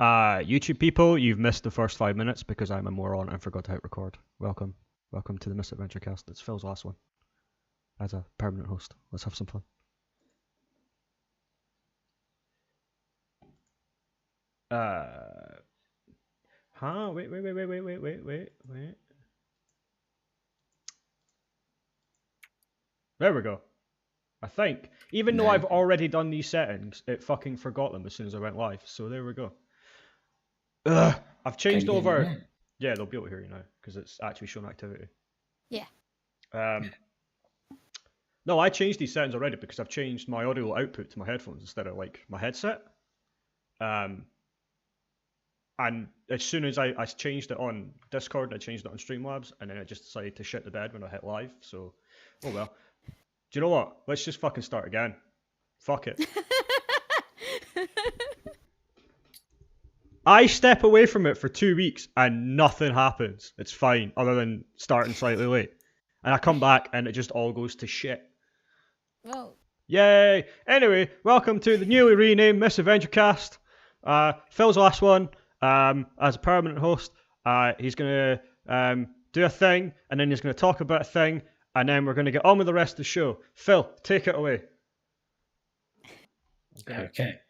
YouTube people, you've missed the first 5 minutes because I'm a moron and forgot to hit record. Welcome to the Misadventure cast. It's Phil's last one as a permanent host. Let's have some fun. Wait. There we go. I think. Even though I've already done these settings, it fucking forgot them as soon as I went live. So there we go. I've changed over. Yeah, they'll be able to hear you now because it's actually showing activity. Yeah. No, I changed these settings already because I've changed my audio output to my headphones instead of like my headset. And as soon as I changed it on Discord, I changed it on Streamlabs, and then I just decided to shit the bed when I hit live. So, oh well. Do you know what? Let's just fucking start again. Fuck it. I step away from it for 2 weeks and nothing happens. It's fine, other than starting slightly late. And I come back and it just all goes to shit. Well. Yay! Anyway, welcome to the newly renamed Misadventure cast. Phil's last one. As a permanent host, he's going to do a thing, and then he's going to talk about a thing, and then we're going to get on with the rest of the show. Phil, take it away. Okay.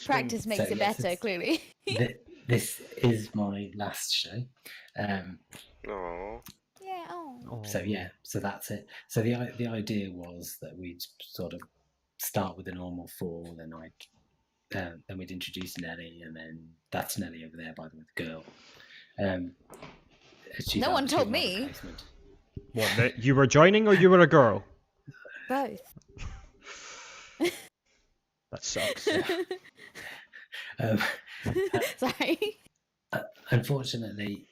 Practice makes it better, clearly. This is my last show. Yeah. Oh. So that's it. So the idea was that we'd sort of start with the normal four, then we'd introduce Nelly, and then that's Nelly over there, by the way, the girl. No one told me. What, that you were joining or you were a girl? Both. That sucks. Sorry. Unfortunately,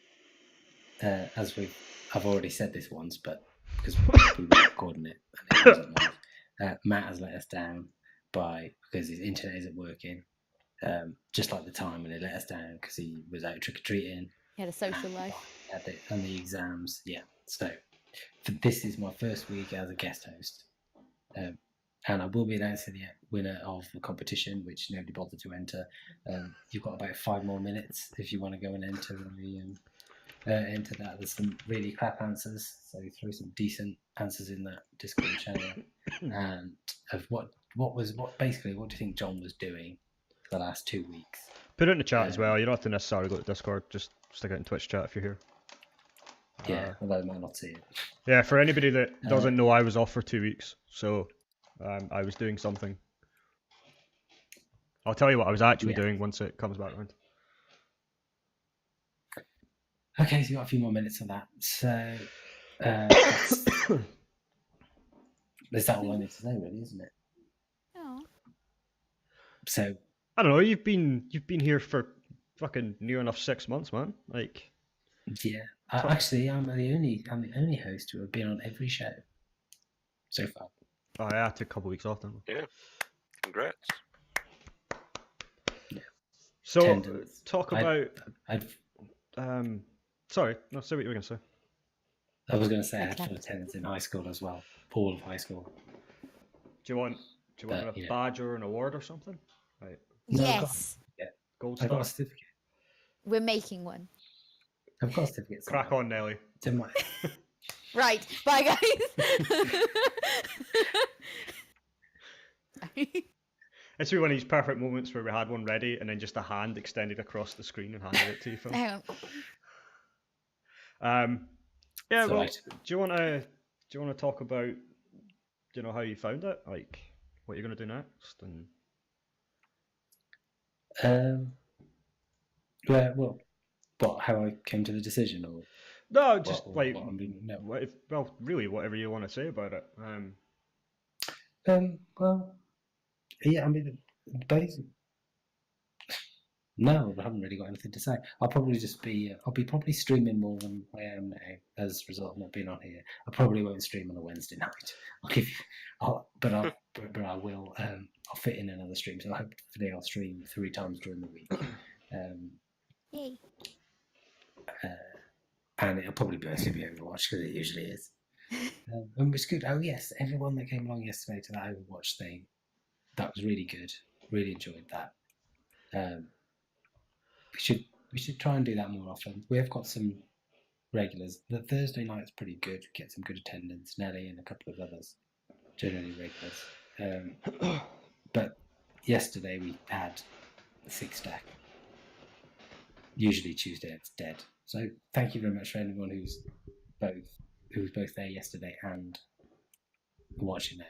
I've already said this once, but because we were recording it and it wasn't live, Matt has let us down because his internet isn't working. Just like the time when he let us down because he was out trick-or-treating. He had a social life. And the exams, yeah. So this is my first week as a guest host. And I will be announcing the winner of the competition, which nobody bothered to enter. You've got about 5 more minutes if you want to go and enter that. There's some really crap answers, so throw some decent answers in that Discord channel. And of what do you think John was doing the last 2 weeks? Put it in the chat as well. You don't have to necessarily go to Discord. Just stick it in Twitch chat if you're here. Yeah, although I might not see it. Yeah, for anybody that doesn't know, I was off for 2 weeks, so I was doing something. I'll tell you what I was actually doing once it comes back around. Okay, so you've got a few more minutes on that. So is that all I need to say, really, isn't it? Oh. So I don't know. You've been here for fucking near enough 6 months, man. Like. Yeah. Actually, I'm the only host who have been on every show so far. Oh yeah, I took a couple of weeks off then. Yeah. Congrats. Yeah. So Attendance. Talk about. Sorry, no, say what you were going to say. I was going to say I had full attendance in high school as well, all of high school. Do you want a badge or an award or something? Right. No, Yes. Gold I star. got a certificate. We're making one. I've got a certificate. Crack on, Nelly. It's in my... Right. Bye, guys. It's really one of these perfect moments where we had one ready and then just a hand extended across the screen and handed it to you, Phil. Hang Yeah, well, right. do you want to talk about, how you found it, like what you're going to do next, and how I came to the decision, or no, just really whatever you want to say about it. Basically, no, I haven't really got anything to say. I'll probably just be, probably streaming more than I am now as a result of not being on here. I probably won't stream on a Wednesday night. But I will. I'll fit in another stream, so hopefully I'll stream 3 times during the week. Yay. And it'll probably mostly be Overwatch because it usually is. And it's good. Oh yes, everyone that came along yesterday to that Overwatch thing, that was really good. Really enjoyed that. we should try and do that more often. We have got some regulars. The Thursday night's pretty good. Get some good attendance. Nelly and a couple of others, generally regulars. But yesterday we had a 6-stack. Usually Tuesday it's dead. So thank you very much for anyone who's both there yesterday and watching now.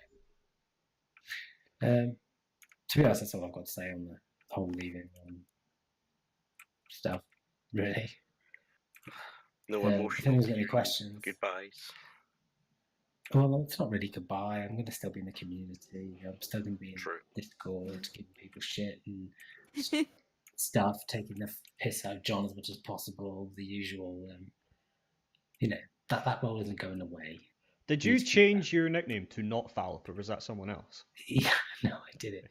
To be honest, that's all I've got to say on the whole leaving stuff. Really. No If emotional anyone's got any questions, goodbyes. well, it's not really goodbye. I'm going to still be in the community. I'm still going to be in True. Discord, giving people shit and stuff, taking the piss out of John as much as possible. The usual, that role isn't going away. Did you change your nickname to Not Fallop, or was that someone else? Yeah, no, I did it.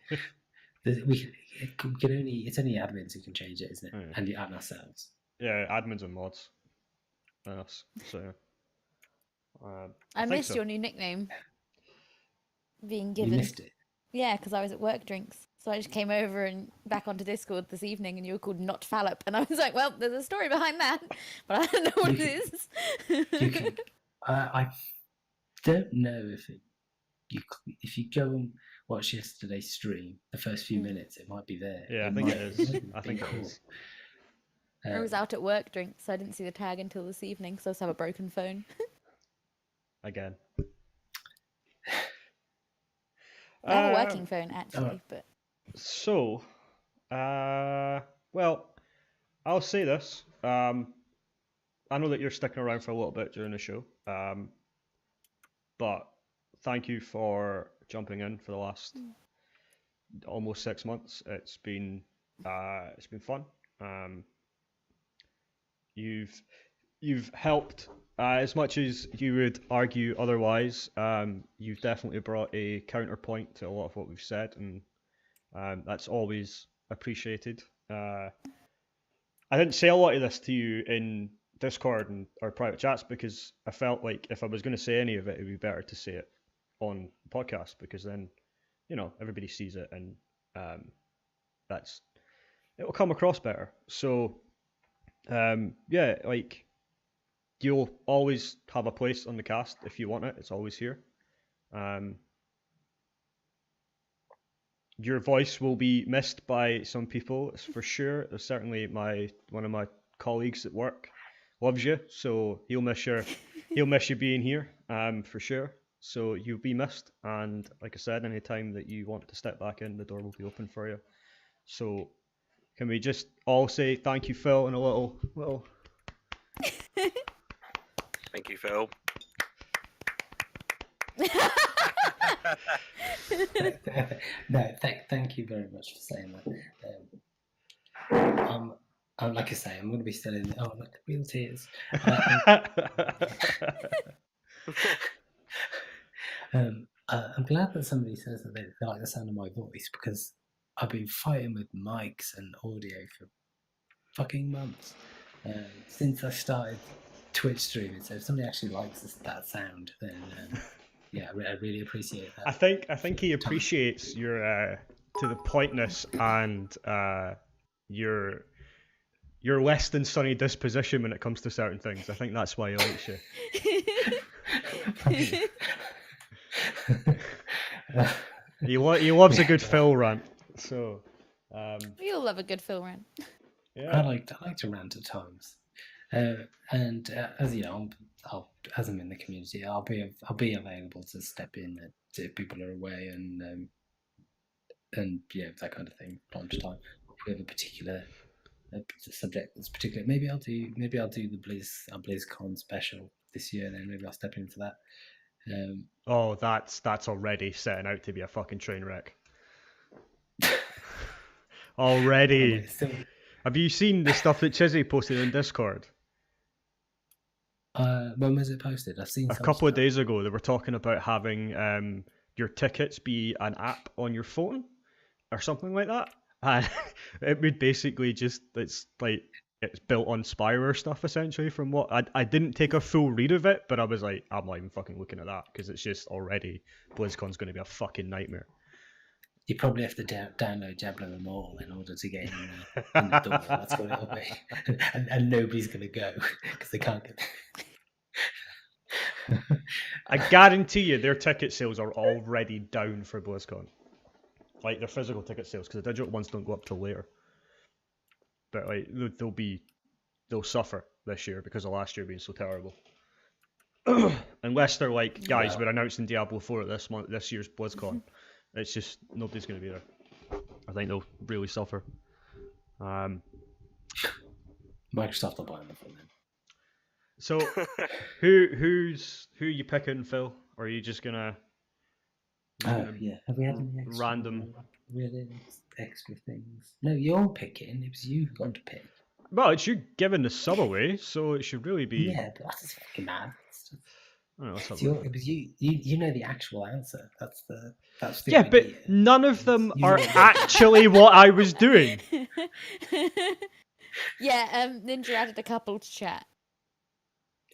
It's only admins who can change it, isn't it? Yeah. And ourselves. Yeah, admins and mods. Us. So. I missed your new nickname being given. You missed it. Yeah, because I was at work drinks. So I just came over and back onto Discord this evening, and you were called Not Fallop, and I was like, well, there's a story behind that, but I don't know what it is. I don't know if you go and watch yesterday's stream, the first few minutes, it might be there. Yeah, I think it is. I think it is. I was out at work drinks, so I didn't see the tag until this evening, so I just have a broken phone. Again. I have a working phone, actually, but... So, well, I'll say this. I know that you're sticking around for a little bit during the show, but thank you for jumping in for the last almost 6 months. It's been fun. You've helped as much as you would argue otherwise. You've definitely brought a counterpoint to a lot of what we've said, and that's always appreciated. I didn't say a lot of this to you in Discord and our private chats because I felt like if I was going to say any of it, it would be better to say it on the podcast, because then, everybody sees it, and it will come across better. So, you'll always have a place on the cast if you want it. It's always here. Your voice will be missed by some people, it's for sure. There's certainly one of my colleagues at work loves you, so he'll miss you being here, for sure. So you'll be missed, and like I said, any time that you want to step back in, the door will be open for you. So can we just all say thank you, Phil, in a little Thank you, Phil. No, thank you very much for saying that. Like I say, I'm going to be still in. Oh, look, real tears. I'm glad that somebody says that they like the sound of my voice, because I've been fighting with mics and audio for fucking months since I started Twitch streaming. So if somebody actually likes that sound, then yeah, I really appreciate that. I think he appreciates your to the pointness and your less than sunny disposition when it comes to certain things. I think that's why he likes you. He loves a good Phil rant. So we all love a good Phil rant. Yeah. I like to rant at times, and as you know, as I'm in the community, I'll be available to step in if people are away, and yeah, that kind of thing. Time to time, if we have a particular subject that's particular, maybe I'll do the BlizzCon special this year. Then maybe I'll step into that. Oh, that's already setting out to be a fucking train wreck. Already. Have you seen the stuff that Chizzy posted in Discord? When was it posted? I've seen a couple of days ago. They were talking about having your tickets be an app on your phone or something like that, and it would basically it's built on Spyro stuff essentially. From what I didn't take a full read of it, but I was like, I'm not even fucking looking at that because it's just already BlizzCon's going to be a fucking nightmare. You probably have to download Diablo Immortal in order to get in the door. That's what it'll be. And nobody's going to go because they can't get I guarantee you their ticket sales are already down for BlizzCon. Like their physical ticket sales, because the digital ones don't go up till later. But like they'll suffer this year because of last year being so terrible. Unless they're like, guys, Well. we're announcing Diablo 4 at this year's BlizzCon. It's just nobody's going to be there. I think they'll really suffer. Microsoft will buy them for them. So who are you picking, Phil? Or are you just gonna? Yeah. Have we had any extra, random? Really extra things? No, you're picking. It was you who got to pick. Well, it's you giving the sub away, so it should really be. Yeah, but that's fucking mad. I don't know, let's have It's a look. it was you. You know the actual answer. That's the Yeah, but idea. none of them You are know. actually what I was doing. Yeah, Ninja added a couple to chat.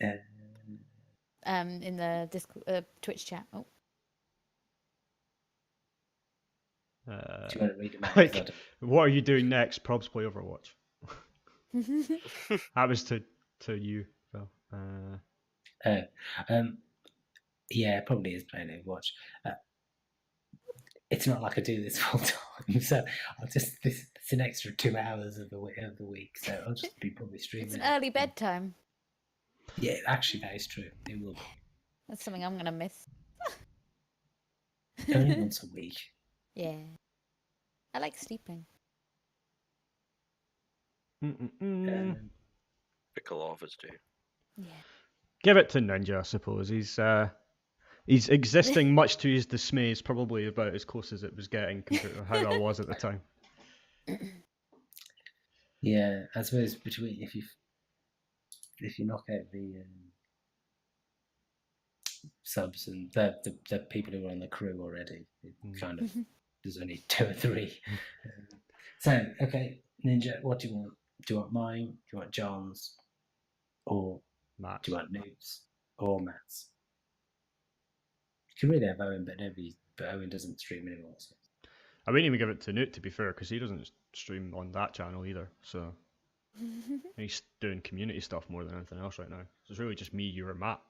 Uh, In the Discord, Twitch chat. Oh. do you want to read them out? Like, what are you doing next? Probs play Overwatch. That was to you, Phil. Yeah, it probably is playing Overwatch. It's not like I do this full time, so it's an extra 2 hours of the week, so I'll just be probably streaming. It's an early bedtime. Yeah, actually, that is true. It will be That's something I'm gonna miss. only once a week. Yeah. I like sleeping. Pickle offers too. Yeah. Give it to Ninja, I suppose. He's existing much to his dismay. Is probably about as close as it was getting compared to how I was at the time. Yeah, I suppose between if you knock out the subs and the people who are on the crew already, it kind of there's only 2 or 3. So okay, Ninja, what do you want? Do you want mine? Do you want John's? Or Matt. do you want Noob's or Matt's? You can really have Owen, but Owen doesn't stream anymore. So. I wouldn't even give it to Newt, to be fair, because he doesn't stream on that channel either. So he's doing community stuff more than anything else right now. So it's really just me, you, or Matt.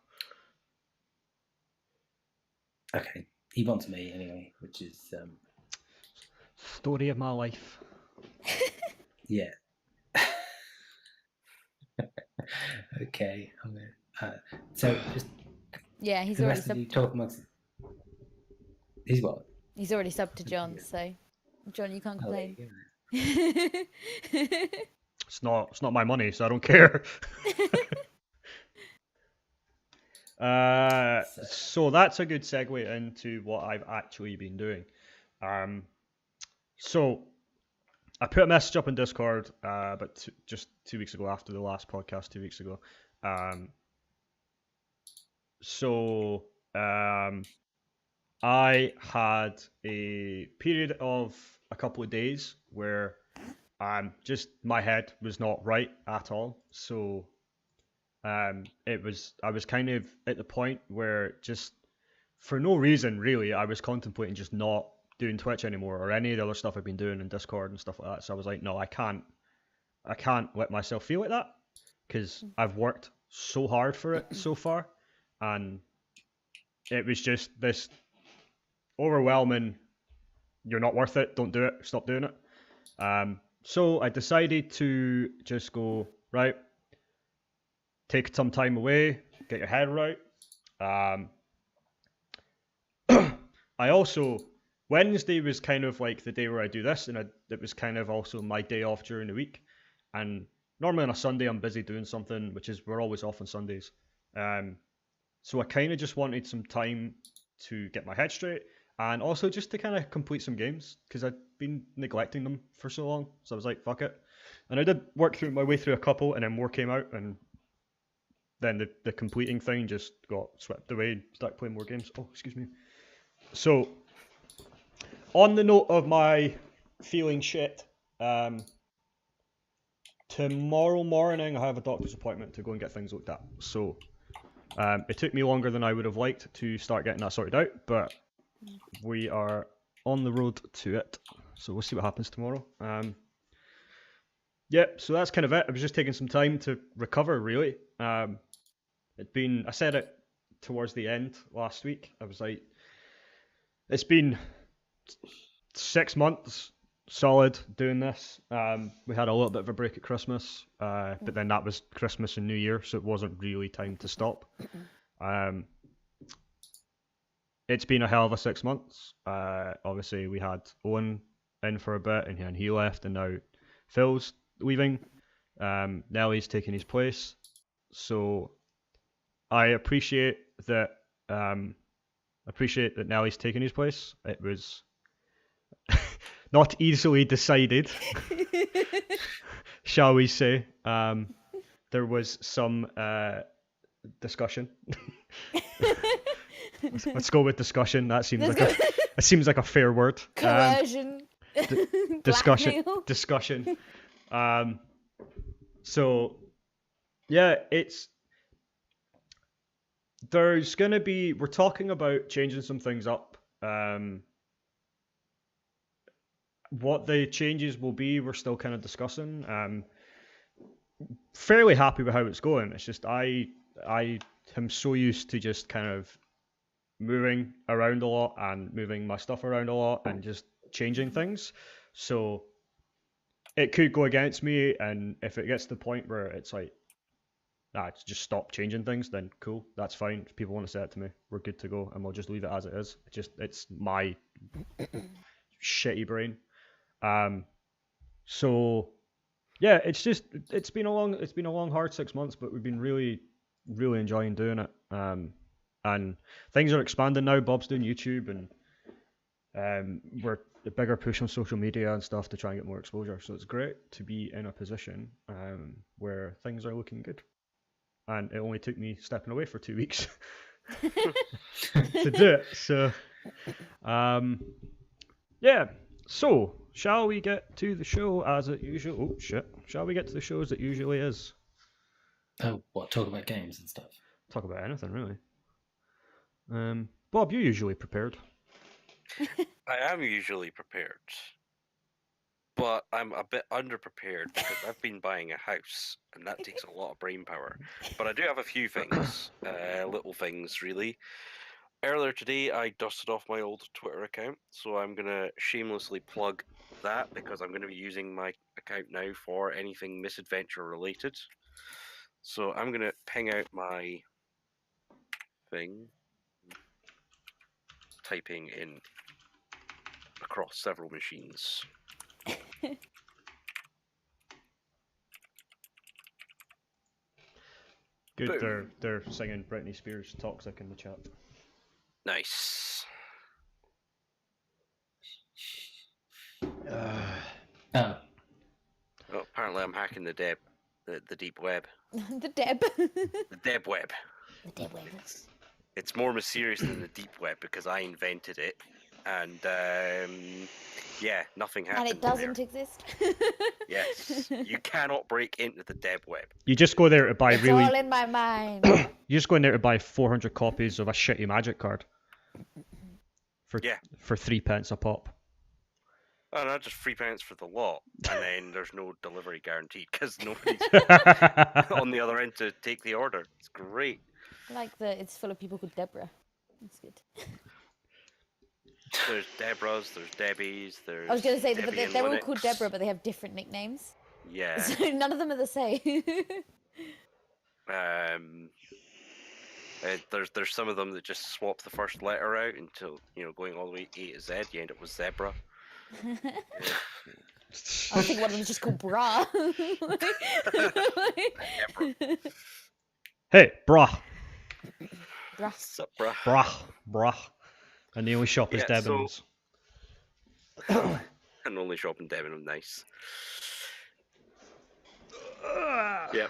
Okay, he wants me anyway, which is Story of my life. yeah. Okay, I'm gonna. So just Yeah, he's the already rest of you subbed. talk amongst. He's what? He's already subbed to John, so John, you can't Oh, there complain. you go. It's not my money, so I don't care. So that's a good segue into what I've actually been doing. So I put a message up in Discord about just 2 weeks ago, after the last podcast 2 weeks ago. I had a period of a couple of days where just my head was not right at all. So I was kind of at the point where just for no reason really, I was contemplating just not doing Twitch anymore or any of the other stuff I've been doing in Discord and stuff like that. So I was like, no, I can't let myself feel like that because I've worked so hard for it so far, and it was just this overwhelming, you're not worth it, don't do it, stop doing it. So I decided to just go, right, take some time away, get your head right. I also, Wednesday was kind of like the day where I do this, and it was kind of also my day off during the week. And normally on a Sunday I'm busy doing something, which is we're always off on Sundays. So I kind of just wanted some time to get my head straight, and also just to kind of complete some games because I'd been neglecting them for so long. So I was like, fuck it. And I did work through my way through a couple, and then more came out, and then the completing thing just got swept away and started playing more games. Oh, excuse me. So, on the note of my feeling shit, tomorrow morning I have a doctor's appointment to go and get things looked at. So, it took me longer than I would have liked to start getting that sorted out, but we are on the road to it. So we'll see what happens tomorrow. So that's kind of it. I was just taking some time to recover, really. I said it towards the end last week. I was like, it's been 6 months solid doing this. We had a little bit of a break at Christmas, but then that was Christmas and New Year, so it wasn't really time to stop. It's been a hell of a 6 months. Obviously, we had Owen in for a bit, and he left, and now Phil's leaving. Nellie's taking his place. So I appreciate that. Nellie's taking his place. It was not easily decided, shall we say. There was some discussion. Let's go with discussion. That seems like a fair word. Coercion. Discussion. Blackmail. Discussion. So yeah, there's gonna be. We're talking about changing some things up. What the changes will be, we're still kind of discussing. Fairly happy with how it's going. It's just I am so used to just kind of moving around a lot and moving my stuff around a lot and just changing things. So it could go against me, and if it gets to the point where it's like, just stop changing things, then cool, that's fine. If people want to say it to me, we're good to go, and we'll just leave it as it is. It's my shitty brain. So yeah, it's been a long hard 6 months, but we've been really enjoying doing it. And things are expanding now. Bob's doing YouTube, and we're a bigger push on social media and stuff to try and get more exposure. So it's great to be in a position where things are looking good. And it only took me stepping away for 2 weeks to do it. So yeah. So shall we get to the show as it usually? Oh shit! Shall we get to the show as it usually is? Oh, what? Talk about games and stuff. Talk about anything really. Bob, you're usually prepared. I am usually prepared, but I'm a bit underprepared because I've been buying a house, and that takes a lot of brain power. But I do have a few things, little things really. Earlier today, I dusted off my old Twitter account, so I'm going to shamelessly plug that because I'm going to be using my account now for anything Misadventure related. So I'm going to ping out my thing, typing in across several machines. Good, Boom. they're singing Britney Spears' "Toxic" in the chat. Nice. Oh, Oh, apparently I'm hacking the deep web. The Deb. The Deb web. The Deb web. It's more mysterious than the deep web because I invented it, and yeah, nothing happened. And it doesn't exist. Yes, you cannot break into the Deb web. You just go there to buy It's all in my mind. You just go in there to buy 400 copies of a shitty Magic card. For 3 pence a pop. Oh no, just £3 for the lot, and then there's no delivery guaranteed because nobody's on the other end to take the order. It's great. Like it's full of people called Deborah. That's good. There's Deborahs, there's Debbies, there's. I was going to say, Debbie but and they're all Linux. called Deborah, but they have different nicknames. Yeah. So none of them are the same. There's some of them that just swap the first letter out until going all the way A to Z, you end up with Zebra. I think one of them's just called Bra. Hey, brah. Bra. What's up, bruh? Brah. And the only shop is Yeah, Debenhams. And only shop in Debenham, nice. Yeah.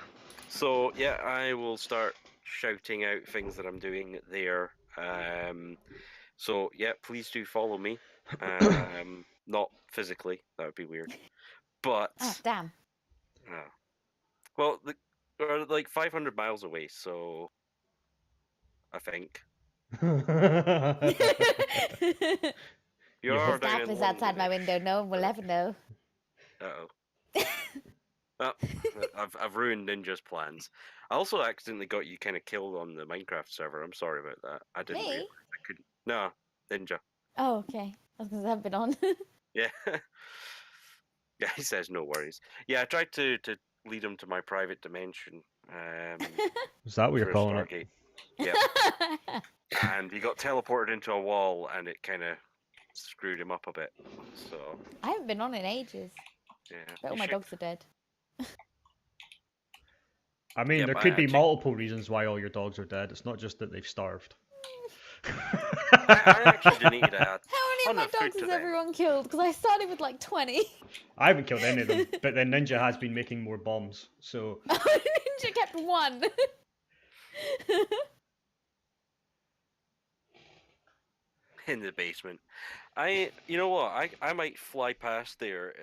So yeah, I will start shouting out things that I'm doing there. So yeah, please do follow me. Not physically, that would be weird. But Oh, damn. well, we're like 500 miles away, so I think. You You're are His down dad in was London. outside my window. No one will ever know. Uh-oh. Oh, I've ruined Ninja's plans. I also accidentally got you kind of killed on the Minecraft server. I'm sorry about that. I didn't Me? realize I couldn't. No, Ninja. Oh, okay. I was going to have been on. Yeah. Yeah, he says no worries. Yeah, I tried to lead him to my private dimension. Is that what you're Through a calling it? Stargate. Yep. And he got teleported into a wall, and it kind of screwed him up a bit. So I haven't been on in ages. yeah. But all you my should- dogs are dead. I mean, Yeah, there but could I be actually- multiple reasons why all your dogs are dead. It's not just that they've starved. I actually donated a How many ton of my of food dogs to has them. everyone killed? Because I started with like 20. I haven't killed any of them, but then Ninja has been making more bombs. So Ninja kept one. In the basement. You know what? I might fly past there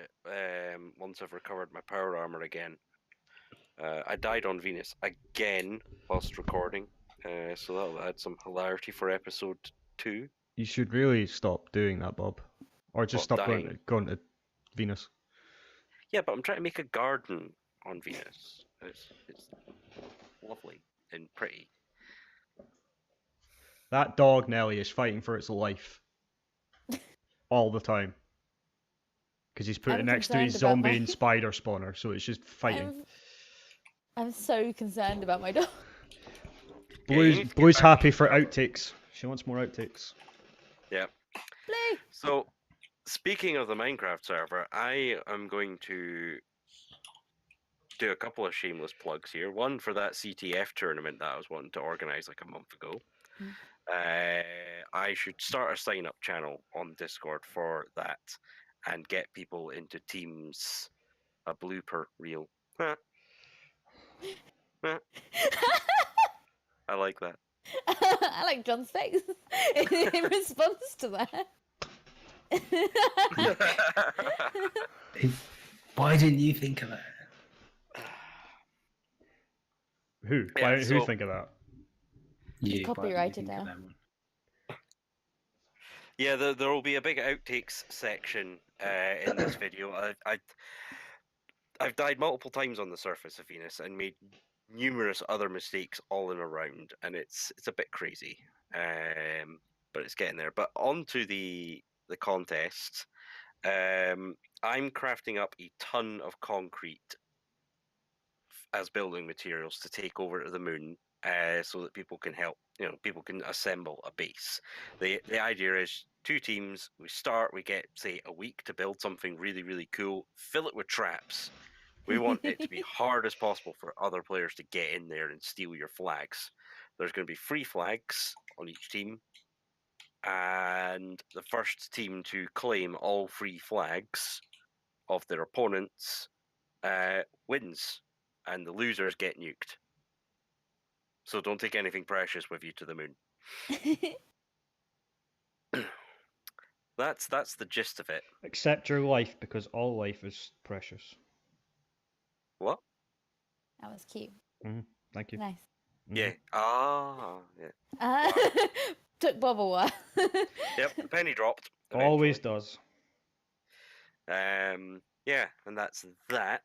once I've recovered my power armor again. I died on Venus again whilst recording, so that'll add some hilarity for episode 2. you should really stop doing that, Bob, or just What, stop dying? going to Venus. Yeah, but I'm trying to make a garden on Venus. It's lovely and pretty. That dog Nelly is fighting for its life all the time because he's put it I'm next to his concerned about zombie my- and spider spawner, so it's just fighting. I'm so concerned about my dog. Yeah, you need to get Blue's back happy to for server. outtakes. She wants more outtakes. Yeah. Blue. So, speaking of the Minecraft server, I am going to do a couple of shameless plugs here. One for that CTF tournament that I was wanting to organise like a month ago. Mm. I should start a sign up channel on Discord for that and get people into teams. A blooper reel. Huh, huh. I like that. I like John's face in response to that. Why didn't you think of that? Who? Yeah, Who so- think of that? You, why didn't you Copyrighted think of now. that one? Yeah, there will be a big outtakes section in this video. I've died multiple times on the surface of Venus and made numerous other mistakes all in a round, and it's a bit crazy, but it's getting there. But on to the contest. I'm crafting up a ton of concrete as building materials to take over to the moon, so that people can help. People can assemble a base. The idea is 2 teams. We start. We get say a week to build something really really cool. Fill it with traps. We want it to be hard as possible for other players to get in there and steal your flags. There's going to be 3 flags on each team, and the first team to claim all 3 flags of their opponents wins, and the losers get nuked. So don't take anything precious with you to the moon. That's the gist of it. Accept your life because all life is precious. What? That was cute. Thank you. Nice. Yeah. Ah. Yeah. Took Bob a while. Yep. The penny dropped. Always eventually. does. Yeah, and that's that.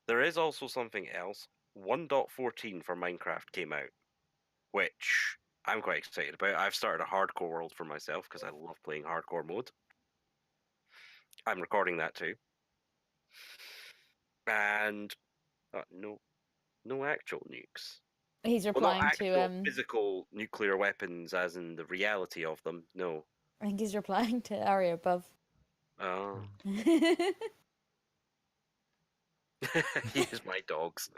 There is also something else. 1.14 for Minecraft came out, which I'm quite excited about. I've started a hardcore world for myself because I love playing hardcore mode. I'm recording that too. And no actual nukes. He's Well, not replying actual to physical nuclear weapons, as in the reality of them. No. I think he's replying to Aria above. Oh, here's my dogs.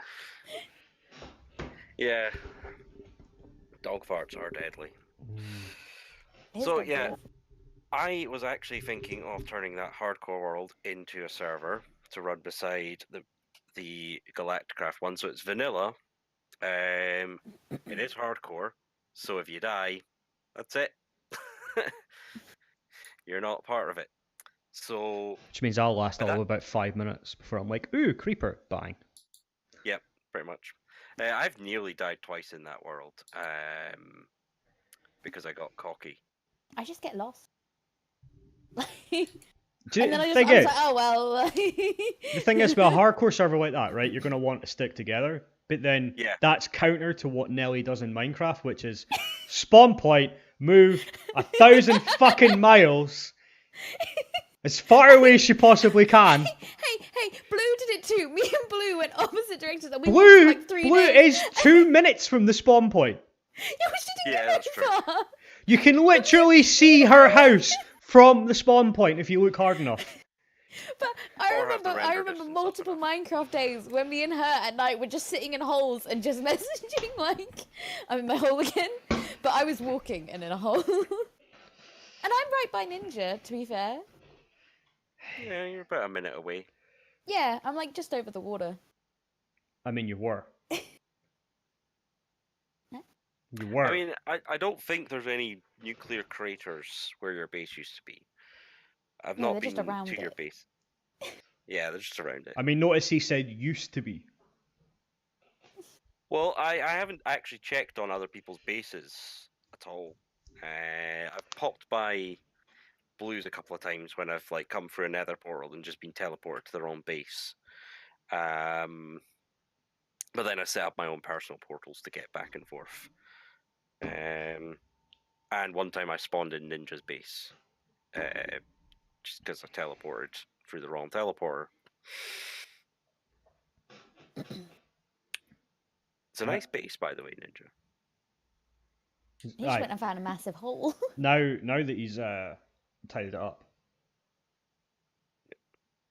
Yeah, dog farts are deadly. His So, dog's yeah. awful. I was actually thinking of turning that hardcore world into a server to run beside the Galacticraft one. So it's vanilla. It is hardcore. So if you die, that's it. You're not part of it. So Which means I'll last But all that- about 5 minutes before I'm like, ooh, creeper, bang. yep, pretty much. I've nearly died twice in that world because I got cocky. I just get lost. And then I was thing like, is, oh well. the thing is, with a hardcore server like that, right, you're going to want to stick together. But then Yeah. that's counter to what Nelly does in Minecraft, which is spawn point, move 1,000 fucking miles as far away as she possibly can. Hey, Blue did it too. Me and Blue went opposite directions and we walked Blue, for like 3 Blue days. is 2 minutes from the spawn point. Yeah, but she didn't Yeah, get that's very true. far. You can literally see her house from the spawn point if you look hard enough. But I Or have the remember, render remember distance up multiple enough. Minecraft days when me and her at night were just sitting in holes and just messaging like, I'm in my hole again. But I was walking and in a hole. And I'm right by Ninja, to be fair. Yeah, you're about a minute away. Yeah, I'm like just over the water. I mean, you were. You were. I mean, I don't think there's any nuclear craters where your base used to be. I've No, not they're been just around to your it. base. Yeah, they're just around it. I mean, notice he said used to be. Well, I haven't actually checked on other people's bases at all. I've popped by Blues a couple of times when I've like come through a nether portal and just been teleported to the wrong base. But then I set up my own personal portals to get back and forth. And one time I spawned in Ninja's base, just because I teleported through the wrong teleporter. It's a nice base, by the way, Ninja. He just went and found a massive hole. Now that he's tidied it up,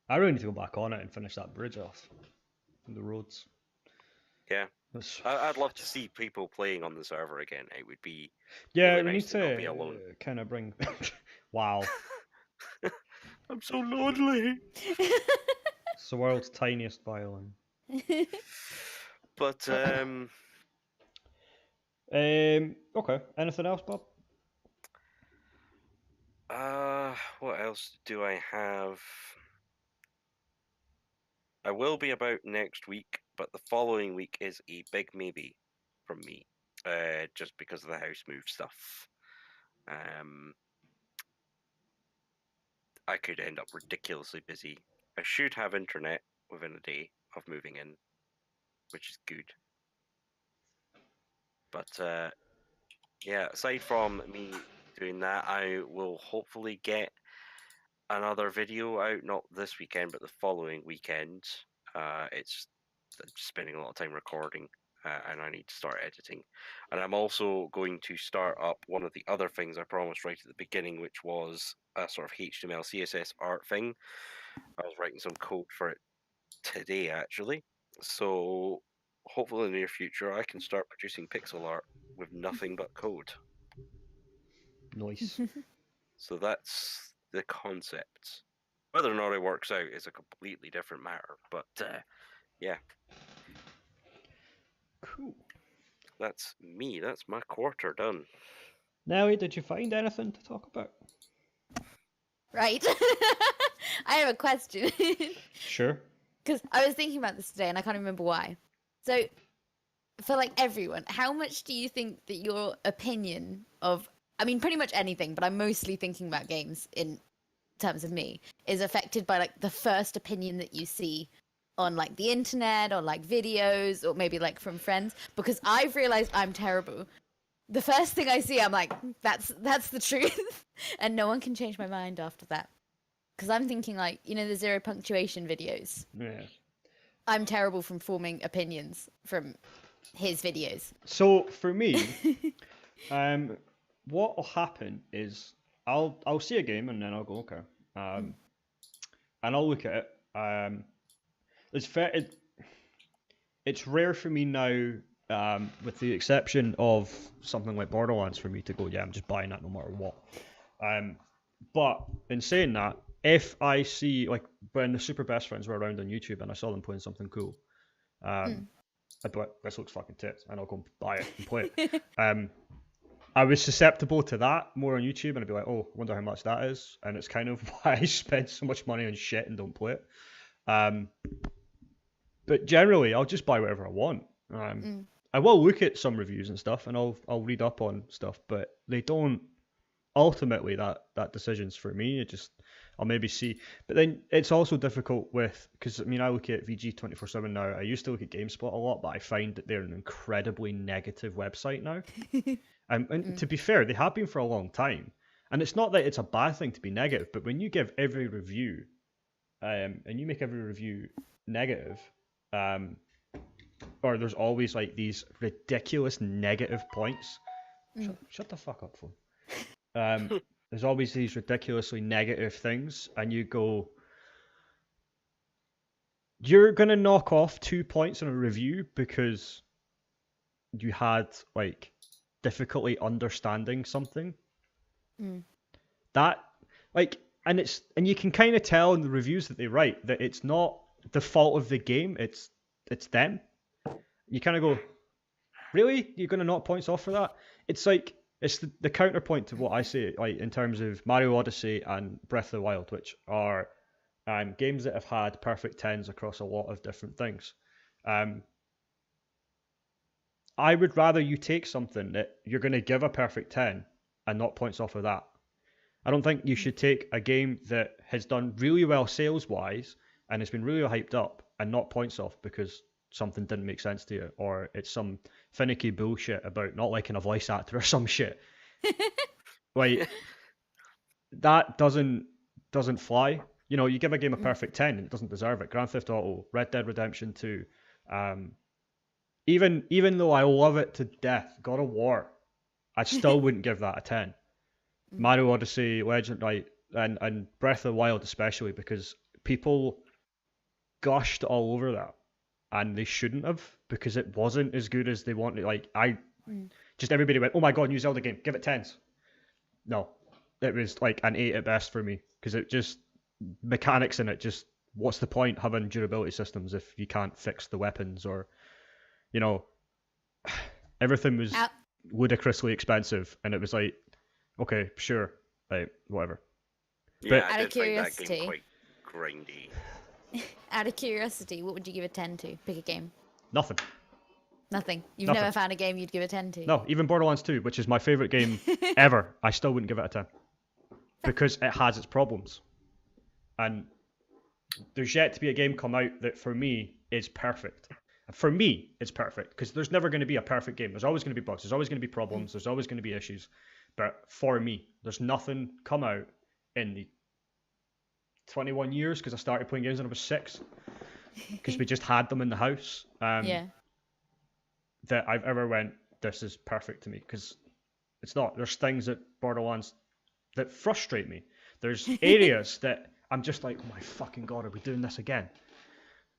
I really need to go back on it and finish that bridge off. The roads. Yeah. That's... I'd love to see people playing on the server again. It would be Yeah, really we nice need to not be alone. kind of bring. Wow. I'm so lonely. It's the world's tiniest violin. But Okay. Anything else, Bob? what else do I have? I will be about next week, but the following week is a big maybe from me. Just because of the house move stuff. I could end up ridiculously busy. I should have internet within a day of moving in, which is good. But yeah, aside from me doing that, I will hopefully get another video out, not this weekend, but the following weekend. It's just spending a lot of time recording, and I need to start editing. And I'm also going to start up one of the other things I promised right at the beginning, which was a sort of HTML, CSS art thing. I was writing some code for it today, actually. So hopefully in the near future, I can start producing pixel art with nothing but code. Nice. So that's the concept. Whether or not it works out is a completely different matter. But yeah. Cool. That's me. That's my quarter done. Nelly, did you find anything to talk about? Right. I have a question. Sure. Because I was thinking about this today and I can't remember why. So, for like everyone, how much do you think that your opinion of, I mean, pretty much anything, but I'm mostly thinking about games in terms of me, is affected by like the first opinion that you see on like the internet or like videos or maybe like from friends? Because I've realized I'm terrible. The first thing I see, I'm like, that's the truth. And no one can change my mind after that. Because I'm thinking like, you know, the zero punctuation videos. Yeah. I'm terrible from forming opinions from his videos. So for me, what will happen is I'll see a game and then I'll go okay, and I'll look at it. It's rare for me now, with the exception of something like Borderlands, for me to go, yeah, I'm just buying that no matter what. But in saying that, if I see, like, when the super best friends were around on YouTube and I saw them playing something cool, I'd be like, this looks fucking tits, and I'll go and buy it and play it. I was susceptible to that more on YouTube, and I'd be like, oh, I wonder how much that is, and it's kind of why I spend so much money on shit and don't play it. But generally, I'll just buy whatever I want. I will look at some reviews and stuff, and I'll read up on stuff, but they don't ultimately that decision's for me. I'll maybe see, but then it's also difficult because I mean I look at VG 24/7 now. I used to look at GameSpot a lot, but I find that they're an incredibly negative website now. And to be fair, they have been for a long time. And it's not that it's a bad thing to be negative, but when you give every review, and you make every review negative, or there's always like these ridiculous negative points. Shut the fuck up, phone. There's always these ridiculously negative things, and you go, you're gonna knock off 2 points in a review because you had like difficulty understanding something. That like, and you can kind of tell in the reviews that they write that it's not the fault of the game, it's them. You kind of go, really? You're going to knock points off for that? It's like, it's the counterpoint to what I say, like in terms of Mario Odyssey and Breath of the Wild, which are games that have had perfect 10s across a lot of different things. I would rather you take something that you're going to give a perfect 10 and knock points off of that. I don't think you should take a game that has done really well sales-wise and has been really hyped up and knock points off because something didn't make sense to you, or it's some finicky bullshit about not liking a voice actor or some shit. Like, that doesn't fly. You know, you give a game a perfect 10 and it doesn't deserve it. Grand Theft Auto, Red Dead Redemption 2, even though I love it to death, God of War, I still wouldn't give that a 10. Mario Odyssey, Legend, like, and Breath of the Wild especially, because people gushed all over that, and they shouldn't have, because it wasn't as good as they wanted. Like, just everybody went, oh my god, new Zelda game, give it 10s. No, it was like an 8 at best for me, because it just, mechanics in it, just, what's the point having durability systems if you can't fix the weapons, or, you know, everything was ludicrously expensive, and it was like, okay, sure, like, whatever. Yeah, Out I of did find that curiosity. game quite grindy. Out of curiosity, what would you give a 10 to? Pick a game. Nothing. Nothing. You've Nothing. never found a game you'd give a 10 to? No, even Borderlands 2, which is my favourite game ever, I still wouldn't give it a 10. Because it has its problems. And there's yet to be a game come out that, for me, is perfect. For me, it's perfect, because there's never going to be a perfect game. There's always going to be bugs, there's always going to be problems, there's always going to be issues. But for me, there's nothing come out in the 21 years, because I started playing games when I was 6, because we just had them in the house, Yeah. that I've ever went, this is perfect to me, because it's not. There's things that Borderlands that frustrate me. There's areas that I'm just like, oh my fucking god, are we doing this again?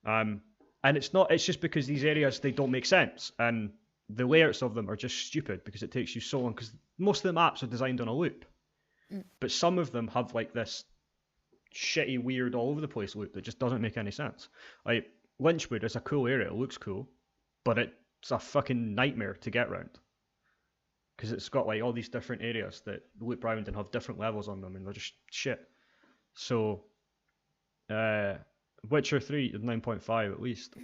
And it's not, it's just because these areas, they don't make sense, and the layouts of them are just stupid, because it takes you so long, because most of the maps are designed on a loop. But some of them have like this shitty, weird, all over the place loop that just doesn't make any sense. Like, Lynchwood is a cool area, it looks cool, but it's a fucking nightmare to get around. Because it's got like all these different areas that loop around and have different levels on them, and they're just shit. So, Witcher 3 is 9.5 at least.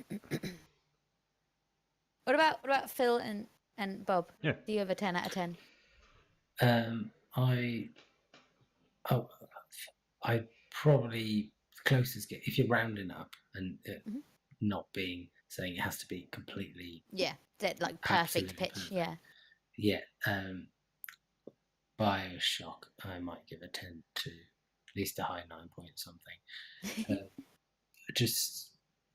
What about Phil and Bob? Yeah. Do you have a 10 out of 10? I probably the closest get, if you're rounding up and not being saying it has to be completely Yeah, like perfect absolutely pitch. perfect. Yeah. Yeah. BioShock, I might give a 10 to at least a high 9 point something. I just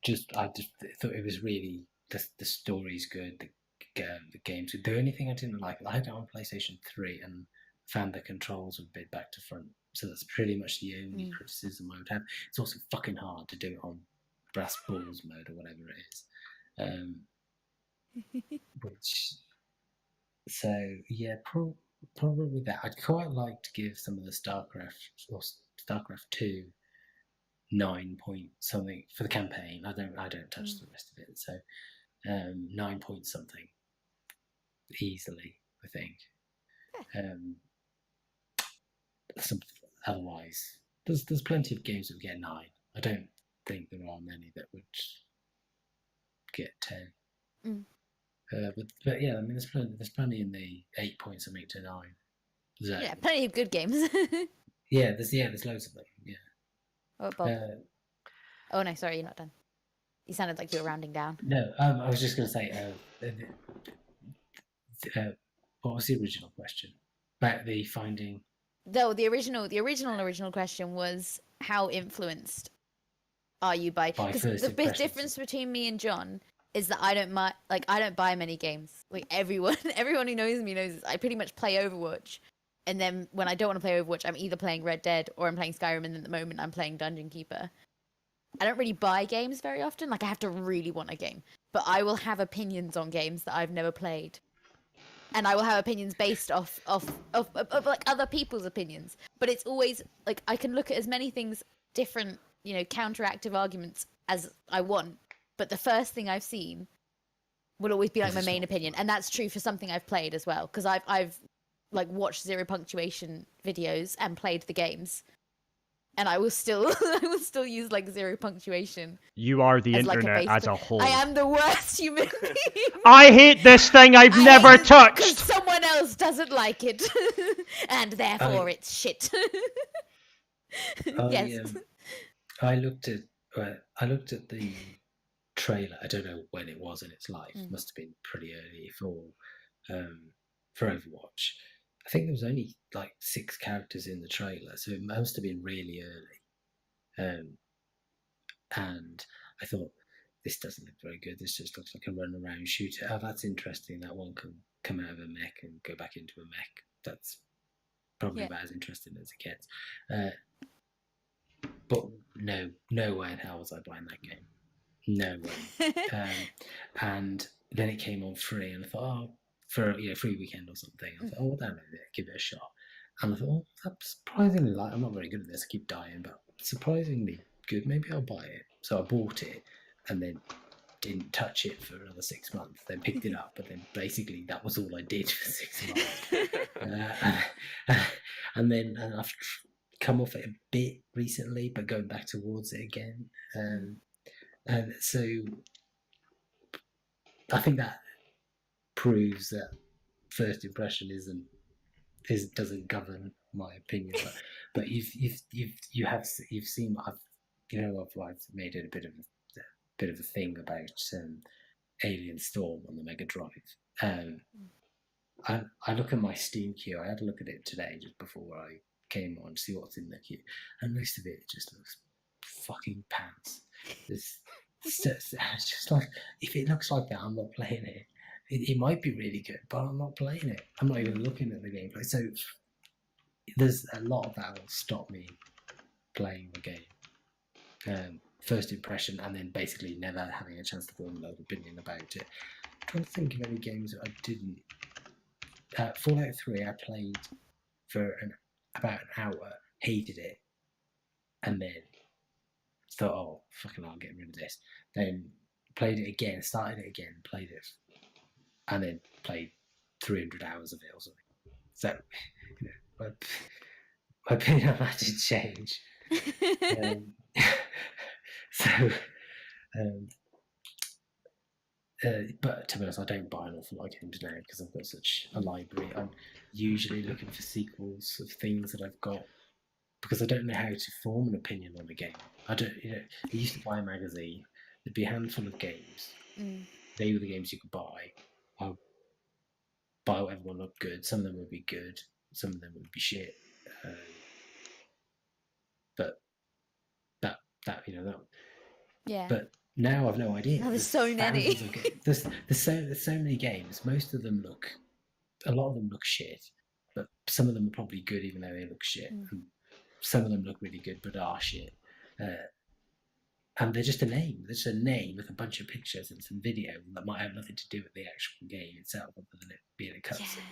thought it was really, the story's good, the game's good. The only thing I didn't like, I had it on PlayStation 3 and found the controls a bit back to front. So that's pretty much the only criticism I would have. It's also fucking hard to do it on brass balls mode or whatever it is. So yeah, probably that. I'd quite like to give some of the StarCraft 2 9 point something for the campaign. I don't touch the rest of it. So 9 point something easily, I think. Otherwise, there's plenty of games that would get 9. I don't think there are many that would get 10. But yeah, I mean, there's plenty in the 8 point something to 9. zone. Yeah, plenty of good games. There's loads of them. Yeah. Oh, Bob. Oh no, sorry, you're not done. You sounded like you were rounding down. No, I was just going to say, what was the original question about the finding? Though the original question was how influenced are you by? Because first the big impressions. difference between me and John is that I don't buy many games. Like everyone who knows me knows this. I pretty much play Overwatch, and then when I don't want to play Overwatch, I'm either playing Red Dead or I'm playing Skyrim. And at the moment, I'm playing Dungeon Keeper. I don't really buy games very often. Like I have to really want a game, but I will have opinions on games that I've never played. And I will have opinions based off like other people's opinions. But it's always like I can look at as many things, different, counteractive arguments as I want. But the first thing I've seen will always be like my main opinion, and that's true for something I've played as well. Because I've like watched zero punctuation videos and played the games, and I will still use like zero punctuation. You are the as, like, internet as a whole. I am the worst human being. I hate this thing I've never touched. Because someone else doesn't like it, and therefore it's shit. Yes. I looked at the trailer. I don't know when it was in its life. It must have been pretty early for Overwatch. I think there was only like 6 characters in the trailer, so it must have been really early. And I thought, this doesn't look very good. This just looks like a run around shooter. Oh, that's interesting. That one can come out of a mech and go back into a mech. That's probably about as interesting as it gets. But no way in hell was I buying that game. No way. And then it came on free, and I thought, for free weekend or something. I thought, I'll download it, give it a shot. And I thought, that's surprisingly light. I'm not very good at this. I keep dying, but surprisingly good. Maybe I'll buy it. So I bought it, and then didn't touch it for another 6 months. Then picked it up, but then basically that was all I did for 6 months. And then I've come off it a bit recently, but going back towards it again. And so I think that proves that first impression doesn't govern my opinion. But you've seen I've made it a bit of a thing about Alien Storm on the Mega Drive. I look at my Steam queue. I had a look at it today just before I came on to see what's in the queue, and most of it just looks fucking pants. It's just like, if it looks like that, I'm not playing it. It might be really good, but I'm not playing it. I'm not even looking at the gameplay. So there's a lot of that will stop me playing the game. First impression, and then basically never having a chance to form an opinion about it. I'm trying to think of any games that I didn't. Fallout 3 I played for about an hour, hated it, and then thought, oh, fucking hell, I'm getting rid of this. Then played it again, started it again, played it, and then played 300 hours of it or something. So, my opinion on that did change. But to be honest, I don't buy an awful lot of games now because I've got such a library. I'm usually looking for sequels of things that I've got because I don't know how to form an opinion on a game. I used to buy a magazine. There'd be a handful of games. They were the games you could buy. I'll buy whatever one looked good. Some of them would be good. Some of them would be shit. But that. Yeah. But now I've no idea. Oh, there's so many. There's so many games. Most of them a lot of them look shit, but some of them are probably good even though they look shit. And some of them look really good but are shit. And they're just a name. They're just a name with a bunch of pictures and some video that might have nothing to do with the actual game itself, other than it being a cutscene. Yeah.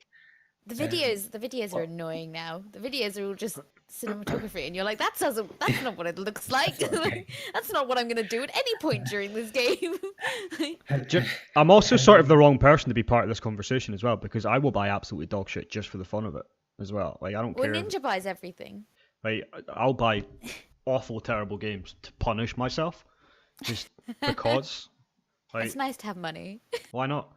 The videos are annoying now. The videos are all just cinematography, and you're like, that's not what it looks like. That's not what I'm going to do at any point during this game. I'm also sort of the wrong person to be part of this conversation as well, because I will buy absolutely dog shit just for the fun of it as well. Like, I don't care. Ninja buys everything. Like, I'll buy awful, terrible games to punish myself, just because. Like, it's nice to have money. Why not?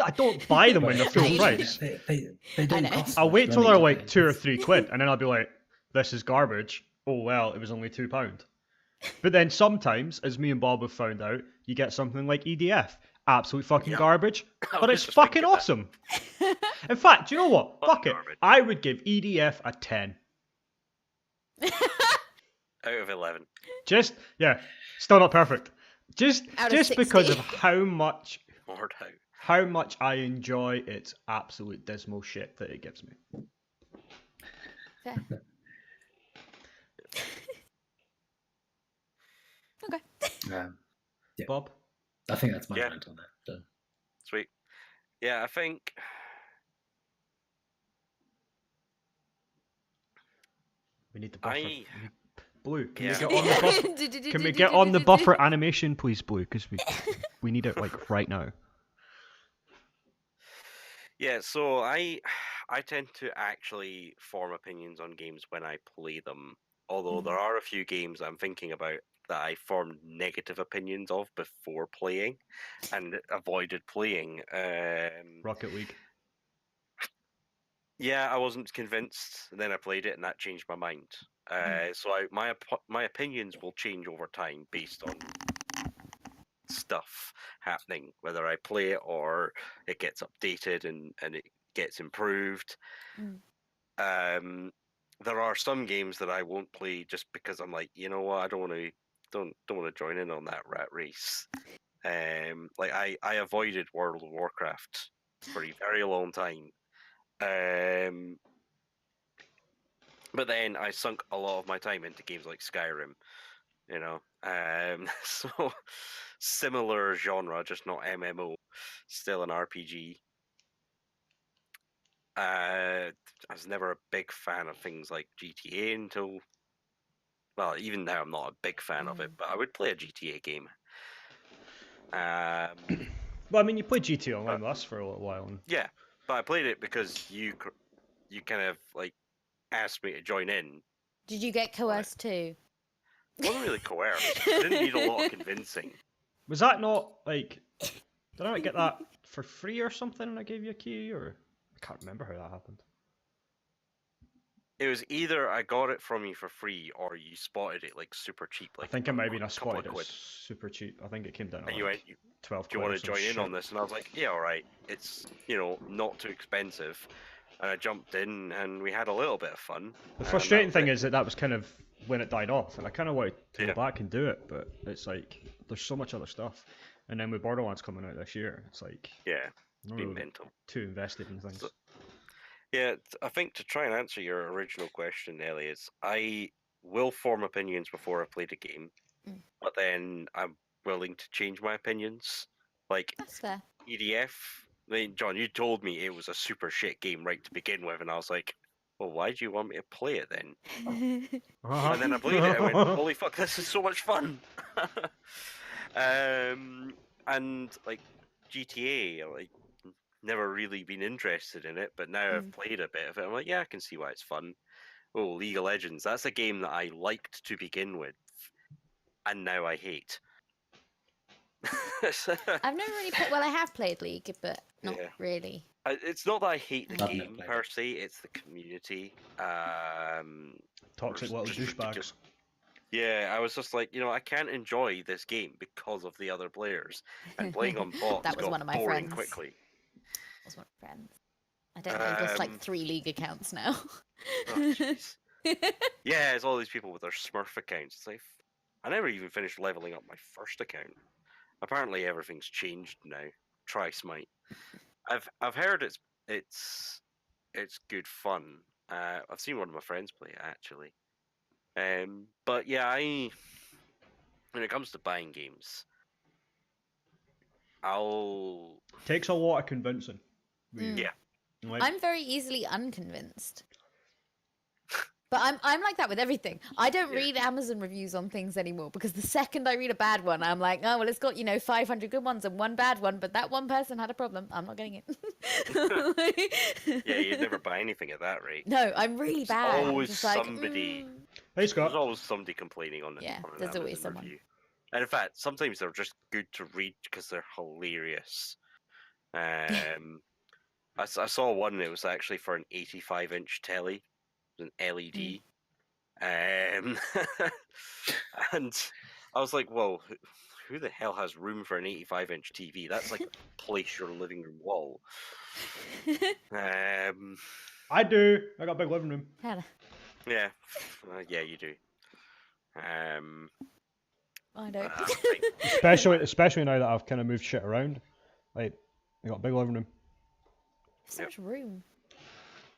I don't buy them when they're full I- price. They don't know. cost I'll much wait till money, they're do like they? 2 or 3 quid, and then I'll be like, this is garbage. Oh well, it was only £2. But then sometimes, as me and Bob have found out, you get something like EDF. Absolute fucking Yep. garbage, I but was it's just fucking thinking that. awesome. In fact, do you know what? Fuck Fuck it. garbage. I would give EDF a 10. Out of 11. Just, yeah, still not perfect. Just Out of because 60. of how much Lord out. I enjoy its absolute dismal shit that it gives me. Fair. Okay. Yeah. Bob? I think that's my Yeah. rant on that. Done. Sweet. Yeah, I think We need the buffer. I- We need- Blue, can Yeah. we get on the buffer? Can we get on the buffer animation, please, Blue? Because we need it like right now. Yeah, so I tend to actually form opinions on games when I play them. Although there are a few games I'm thinking about that I formed negative opinions of before playing and avoided playing. Rocket League. Yeah, I wasn't convinced. And then I played it, and that changed my mind. So my opinions will change over time based on stuff happening, whether I play it or it gets updated and it gets improved. There are some games that I won't play just because I'm like, you know what, I don't want to join in on that rat race. Like I avoided World of Warcraft for a very long time. But then I sunk a lot of my time into games like Skyrim, you know. So similar genre, just not MMO, still an RPG. I was never a big fan of things like GTA until, well, even now I'm not a big fan of it, but I would play a GTA game. Well, I mean, you played GTA Online with us for a little while. And... Yeah, but I played it because you kind of like asked me to join in. Did you get coerced too? It wasn't really coerced. I didn't need a lot of convincing. Was that not like? Did I not get that for free or something? And I gave you a key, or I can't remember how that happened. It was either I got it from you for free or you spotted it like super cheap. Like I think I maybe a not couple of spotted it quid. super cheap. I think it came down to And you like went, 12 do you quid want or to some join in shit. on this? And I was like, yeah, all right. It's, not too expensive. And I jumped in and we had a little bit of fun. The and frustrating that thing was is that was kind of when it died off, and I kind of wanted to Yeah. go back and do it, but it's like there's so much other stuff. And then with Borderlands coming out this year, it's like it. Yeah, I'm it's not been really mental. too invested in things. So- Yeah, I think to try and answer your original question, Elliot, I will form opinions before I play the game, but then I'm willing to change my opinions. Like That's fair. EDF, I mean, John, you told me it was a super shit game right to begin with, and I was like, well, why do you want me to play it then? And then I played it and went, holy fuck, this is so much fun! And like GTA, like never really been interested in it, but now I've played a bit of it. I'm like, yeah, I can see why it's fun. Oh, League of Legends, that's a game that I liked to begin with, and now I hate. I've never really played. Well, I have played League, but not Yeah. really. It's not that I hate the I've never game played per se; it's the community. Toxic Or little just douchebags. ridiculous. Yeah, I was just like, I can't enjoy this game because of the other players, and playing on bots That was got one of my boring friends. quickly. That was one of my friends. I don't know. There's like 3 League accounts now. Oh, jeez. Yeah, it's all these people with their Smurf accounts. It's like, I never even finished leveling up my first account. Apparently, everything's changed now. Try Smite. I've heard it's good fun. I've seen one of my friends play it actually. But yeah, when it comes to buying games, I'll Takes a lot of convincing. yeah. Like, I'm very easily unconvinced. But I'm like that with everything. I don't Yeah. read Amazon reviews on things anymore because the second I read a bad one, I'm like, oh well, it's got 500 good ones and 1 bad one, but that one person had a problem. I'm not getting it. Yeah, you'd never buy anything at that rate. No, I'm really bad. I'm always just like, somebody- hey Scott. There's always somebody complaining on it. Yeah, on an there's always Amazon someone. review. And in fact, sometimes they're just good to read because they're hilarious. I saw one that was actually for an 85-inch telly, an LED. And I was like, well, who the hell has room for an 85-inch TV? That's like place your living room wall. I do. I got a big living room. Hannah, Yeah, yeah, you do. I don't. Especially now that I've kind of moved shit around. Like, I got a big living room. So much room.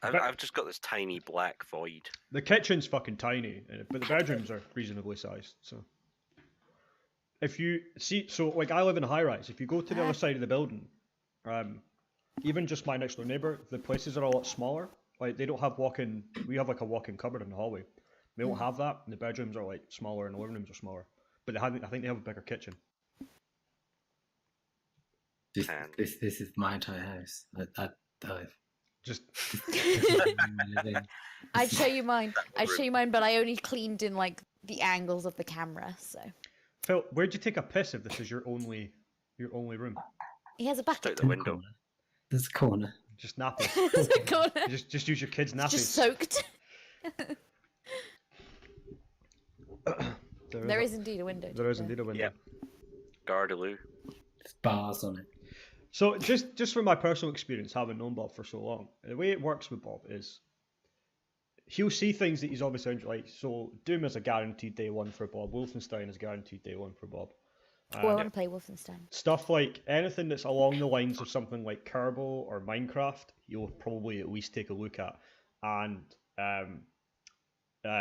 I've just got this tiny black void. The kitchen's fucking tiny, but the bedrooms are reasonably sized. So, if you see, like I live in a high rise. If you go to the other side of the building, even just my next door neighbor, the places are a lot smaller. Like they don't have walk-in. We have like a walk-in cupboard in the hallway. They don't have that, and the bedrooms are like smaller, and the living rooms are smaller. But I think they have a bigger kitchen. This is my entire house. Just I'd show you mine. But I only cleaned in like the angles of the camera. So Phil, where'd you take a piss if this is your only room? he has a Out bucket. the window. There's a corner. Just nappies. There's a corner. Just use your kids' nappies. Just soaked. There is indeed a window. There is indeed a window. Yeah. Gardaloo. There's bars on it. So just from my personal experience, having known Bob for so long, the way it works with Bob is he'll see things that he's obviously like. So Doom is a guaranteed day one for Bob. Wolfenstein is guaranteed day one for Bob. Oh, I want to play Wolfenstein. Stuff like anything that's along the lines of something like Kerbal or Minecraft, you'll probably at least take a look at, and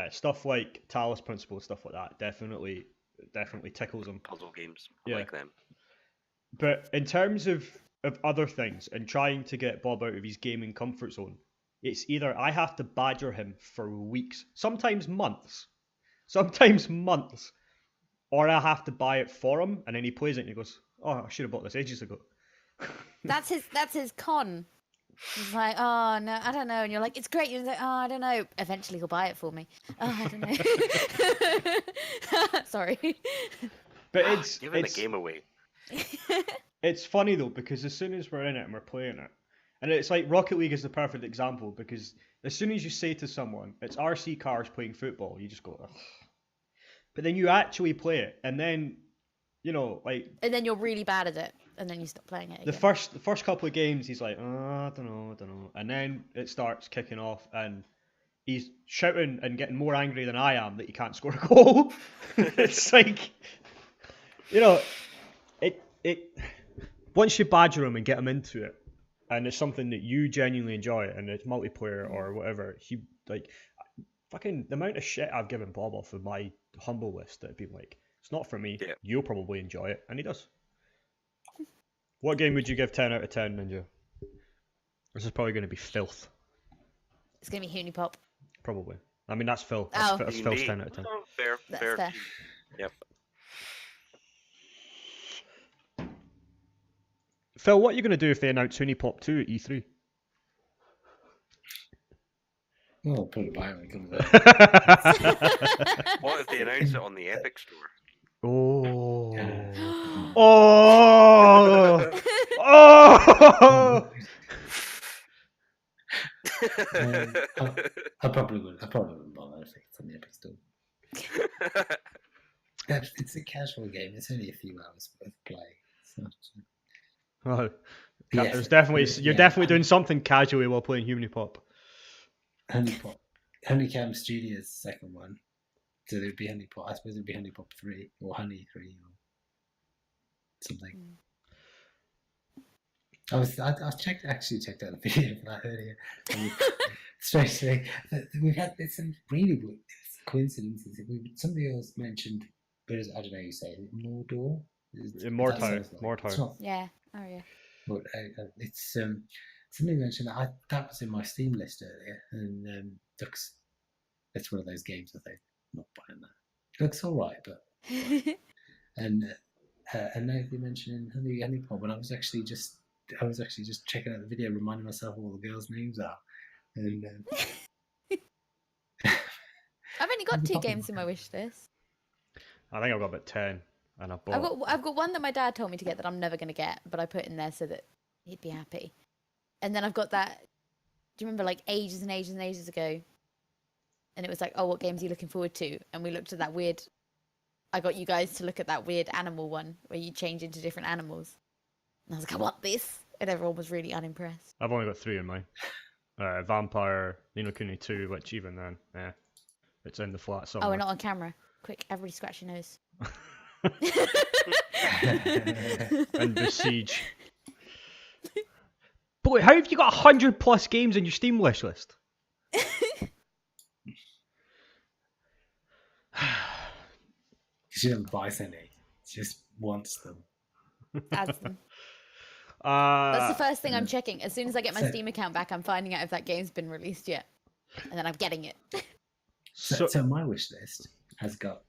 stuff like Talos Principle, stuff like that, definitely tickles him. Puzzle games. Yeah. I like them. But in terms of other things and trying to get Bob out of his gaming comfort zone, it's either I have to badger him for weeks, sometimes months, or I have to buy it for him, and then he plays it and he goes, "Oh, I should have bought this ages ago." That's his con. He's like, oh no, I don't know, and you're like, it's great. You're like, oh, I don't know. Eventually, he'll buy it for me. Oh, I don't know. Sorry. But it's giving the game away. It's funny though, because as soon as we're in it and we're playing it, and it's like Rocket League is the perfect example, because as soon as you say to someone, it's RC cars playing football, you just go, ugh. But then you actually play it, and then, like... And then you're really bad at it, and then you stop playing it again. The first couple of games, he's like, oh, I don't know. And then it starts kicking off, and he's shouting and getting more angry than I am that he can't score a goal. It's like, it once you badger him and get him into it, and it's something that you genuinely enjoy, and it's multiplayer or whatever, fucking the amount of shit I've given Bob off of my humble list that have been like, it's not for me, you'll probably enjoy it, and he does. What game would you give 10 out of 10, Ninja? This is probably going to be filth. It's going to be Hooney Pop. Probably. I mean, that's Phil. Oh. That's Phil's 10 out of 10. Oh, fair. That's fair. Yep. Phil, what are you going to do if they announce Hooney Pop 2 at E3? Oh, I'll probably buy it when it comes out. What if they announce it on the Epic Store? Oh. Oh. Oh! I probably wouldn't bother if it's on the Epic Store. It's a casual game. It's only a few hours worth of play. Oh, Yes, you're definitely doing something casually while playing Hooney Pop. Honeycomb Studios' second one. So there'd be Honey Pop. I suppose it'd be Honey Pop 3 or Honey 3 or something. I actually checked out the video for that earlier. Especially, we've had some really weird coincidences. Somebody else mentioned, I don't know how you say it, Mordor? Mortar. Yeah. Oh, yeah. But it's somebody mentioned that was in my Steam list earlier, and it's one of those games I think I'm not buying that. It looks all right, but and now they mentioned Honey Pop, and I was actually just checking out the video, reminding myself what all the girls' names are, and I've only got 2 games in my wish list. I think I've got about 10, and I've got one that my dad told me to get that I'm never going to get, but I put in there so that he'd be happy. And then I've got that. Do you remember, like, ages and ages and ages ago? And it was like, oh, what games are you looking forward to? And we looked at that weird. I got you guys to look at that weird animal one where you change into different animals. And I was like, I want this. And everyone was really unimpressed. I've only got 3 in mine. Vampire, Ni no Kuni 2, which even then, it's in the flat Oh, somewhere. we're not on camera. Quick, everybody scratch your nose. And Besiege. Boy, how have you got 100 plus games in your Steam wish list? She doesn't buy any. She just wants them. Adds them. That's the first thing I'm uh, checking. As soon as I get my so- Steam account back, I'm finding out if that game's been released yet. And then I'm getting it. So my wish list has got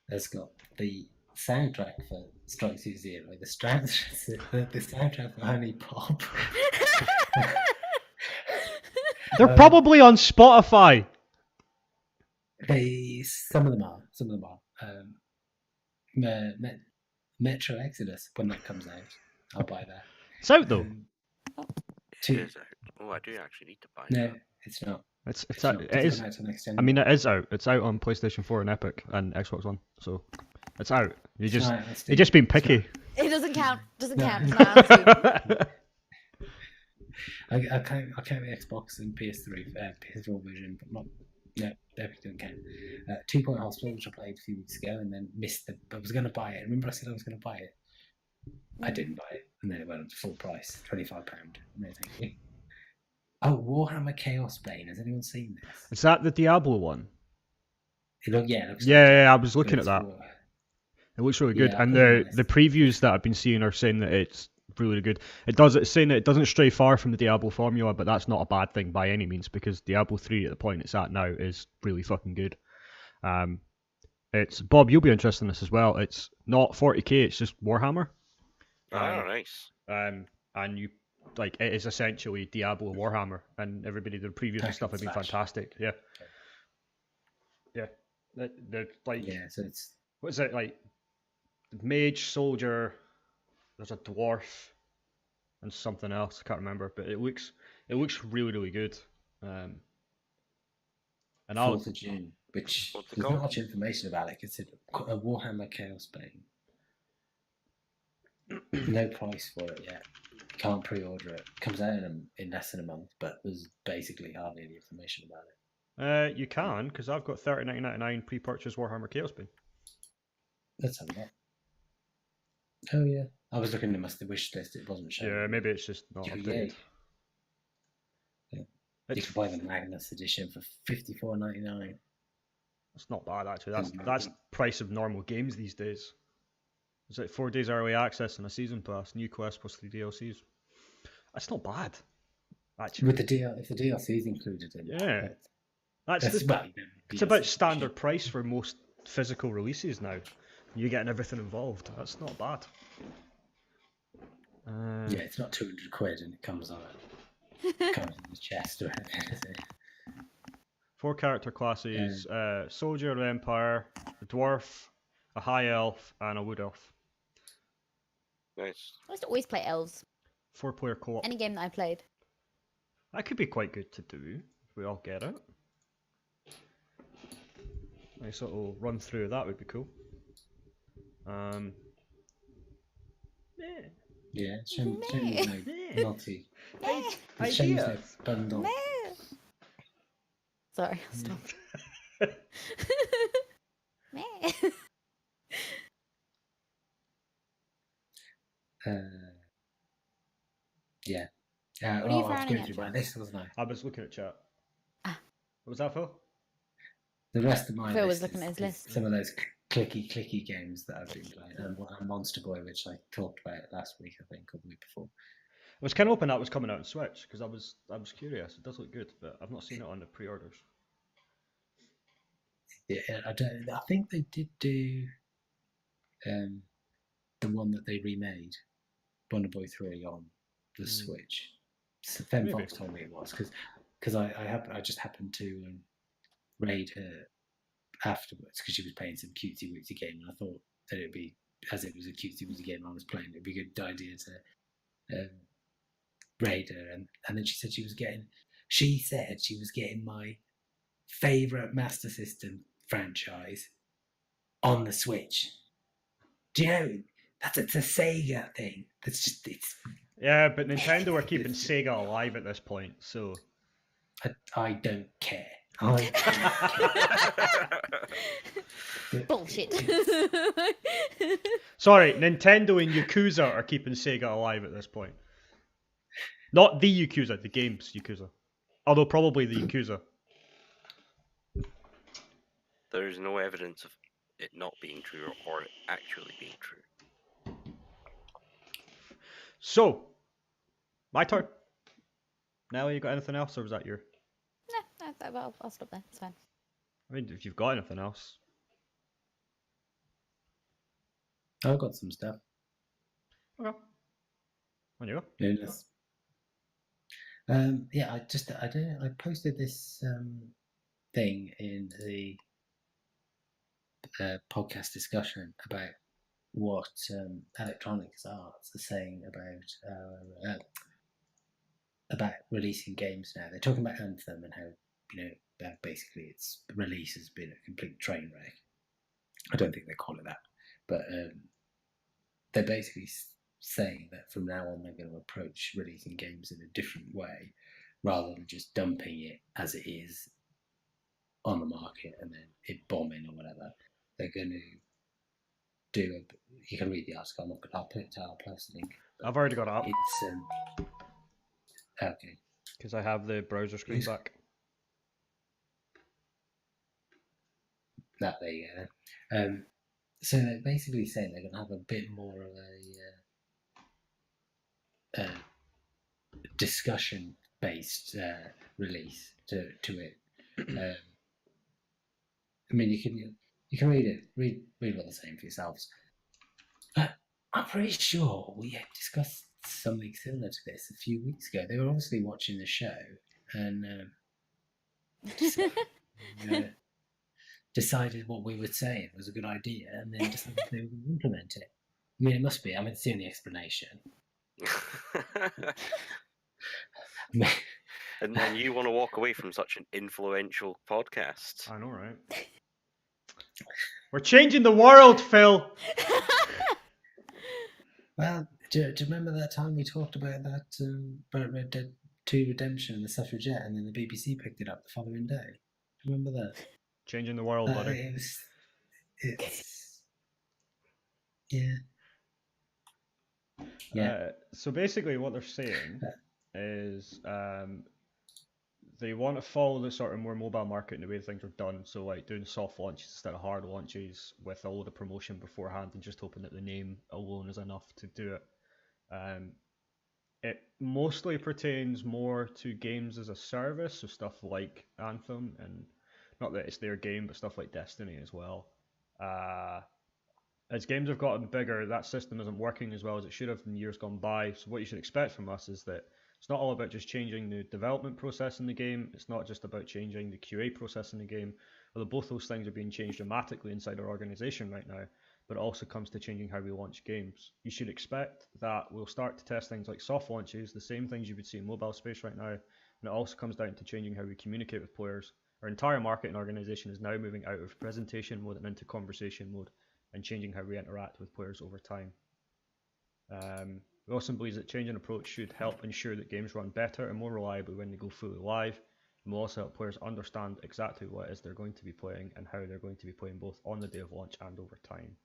the soundtrack for Strike 2 Zero, the soundtrack for Honey Pop. They're probably on Spotify. Some of them are. Metro Exodus, when that comes out, I'll buy that. It's out though. It is out. Oh, I do actually need to buy No, that. it's not. It's not. out. It Doesn't is. come out till next I mean, January. it is out. It's out on PlayStation 4 and Epic and Xbox One. So it's out. You It's just not, it's you're just being it's not. picky. It doesn't count. Doesn't No. count. It's not attitude. I count the Xbox and PS3, PS4 version, but not. No, Epic doesn't count. 2 Point Hospital, which I played a few weeks ago, and then missed the. I was going to buy it. Remember, I said I was going to buy it. I didn't buy it, and then it went up to full price, £25. No, thank you. Oh, Warhammer Chaos Bane. Has anyone seen this? Is that the Diablo one? It looks like Yeah, I was but looking at it's that. War- It looks really good, Yeah, I and put it on the the the previews that I've been seeing are saying that it's really good. It's saying that it doesn't stray far from the Diablo formula, but that's not a bad thing by any means because Diablo 3 at the point it's at now is really fucking good. It's Bob, you'll be interested in this as well. It's not 40k, it's just Warhammer. Oh, nice. And you like it is essentially Diablo Warhammer, and everybody the previews and stuff have been Slash. fantastic. Yeah. They're like Yeah, so it's what is it like? Mage, soldier. There's a dwarf and something else. I can't remember, but it looks really good. And I'll 4th of June, which What's it there's called? not much information about it. It's a Warhammer Chaos Bane. No price for it yet. Can't pre-order it. Comes out in less than a month, but there's basically hardly any information about it. you can because I've got $39.99 pre-purchase Warhammer Chaos Bane. Let's have a look. Oh yeah, I was looking at the wish list. It wasn't showing. Yeah, maybe it's just not Yeah. updated. You It's can buy the Magnus edition for $54.99. It's not bad actually. Doesn't That's matter. price of normal games these days. It's like 4 days early access and a season pass, new quest plus 3 DLCs. That's not bad, actually. With the if the DLC is included in Yeah. it, That's that's the, well, it's about standard price for most physical releases now. You're getting everything involved. That's not bad. Yeah, it's not 200 quid and it comes on comes in the chest or anything, is it? 4 character classes: soldier of the Empire, a dwarf, a high elf, and a wood elf. Nice. I used to always play elves. 4-player co-op. Any game that I played. That could be quite good to do if we all get it. Nice little run through. That would be cool. Yeah. Yeah, show me no multi. Meh. Show me no Ideas. bundle. Meh. Sorry, I'll stop. Meh. Yeah. What are you I was frowning going at, through my John? list, wasn't I? I was looking at chat. Ah. What was that, Phil? The rest of my Phil list was looking is, at his is list. some of those clicky games that I've been playing, and Monster Boy, which I talked about last week, I think, or the week before. I was kind of hoping that was coming out on Switch because I was curious. It does look good, but I've not seen it on the pre-orders. Yeah, I think they did do the one that they remade, Wonder Boy 3 on the Switch. So Fem Maybe. Fox told me it was because I just happened to raid her afterwards because she was playing some cutesy wootsy game, and I thought that it'd be, as it was a cutesy wootsy game I was playing, it'd be a good idea to Raider, and then she said she was getting my favorite Master System franchise on the Switch. Do you know it's a Sega thing? That's just it's. Yeah, but Nintendo are keeping Sega alive at this point, so. I don't care. I don't care. Bullshit. Sorry, Nintendo and Yakuza are keeping Sega alive at this point. Not the Yakuza, the game's Yakuza. Although probably the Yakuza. There is no evidence of it not being true or it actually being true. So, my turn. Nelly, you got anything else, or was that your? No, I'll stop there. It's fine. I mean, if you've got anything else. I've got some stuff. Okay. On you go. Yes. Yeah, I posted this thing in the podcast discussion about what Electronics Arts are saying about releasing games now. They're talking about Anthem and how basically its release has been a complete train wreck. I don't think they call it that, but they're basically saying that from now on they're going to approach releasing games in a different way, rather than just dumping it as it is on the market and then it bombing or whatever. They're going to do you can read the article. I'll post the link. I've already got it up. It's okay. Because I have the browser screen back. There you go. So they're basically saying they're going to have a bit more of a discussion-based release to it. I mean, you can read it, read what they're saying for yourselves. I'm pretty sure we had discussed something similar to this a few weeks ago. They were obviously watching the show and decided what we were saying was a good idea, and then decided they were going to implement it. I mean, it must be. I mean, it's the only explanation. And then you want to walk away from such an influential podcast. I know, right? We're changing the world, Phil! Well, do you remember that time we talked about that about Red Dead 2 Redemption and the Suffragette, and then the BBC picked it up the following day? Do you remember that? Changing the world, buddy. Yeah. So basically what they're saying is they want to follow the sort of more mobile market in the way things are done. So like doing soft launches instead of hard launches with all the promotion beforehand and just hoping that the name alone is enough to do it. It mostly pertains more to games as a service, so stuff like Anthem, and not that it's their game, but stuff like Destiny as well. As games have gotten bigger, that system isn't working as well as it should have in years gone by. So what you should expect from us is that it's not all about just changing the development process in the game. It's not just about changing the QA process in the game, although both those things are being changed dramatically inside our organization right now. But it also comes to changing how we launch games. You should expect that we'll start to test things like soft launches, the same things you would see in mobile space right now. And it also comes down to changing how we communicate with players. Our entire marketing organization is now moving out of presentation mode and into conversation mode, and changing how we interact with players over time. We also believe that changing approach should help ensure that games run better and more reliably when they go fully live, and will also help players understand exactly what it is they're going to be playing and how they're going to be playing both on the day of launch and over time.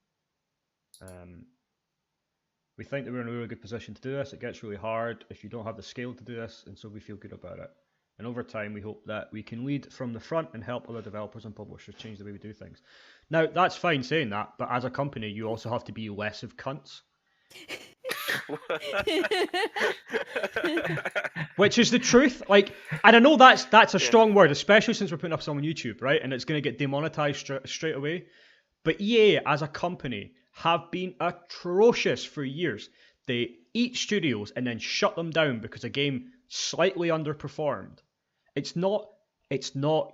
We think that we're in a really good position to do this. It gets really hard if you don't have the scale to do this, and so we feel good about it. And over time, we hope that we can lead from the front and help other developers and publishers change the way we do things. Now, that's fine saying that, but as a company, you also have to be less of cunts. Which is the truth. Like, and I know that's a strong word, especially since we're putting up some on YouTube, right? And it's going to get demonetized straight away. But EA, as a company, have been atrocious for years. They eat studios and then shut them down because a game slightly underperformed. It's not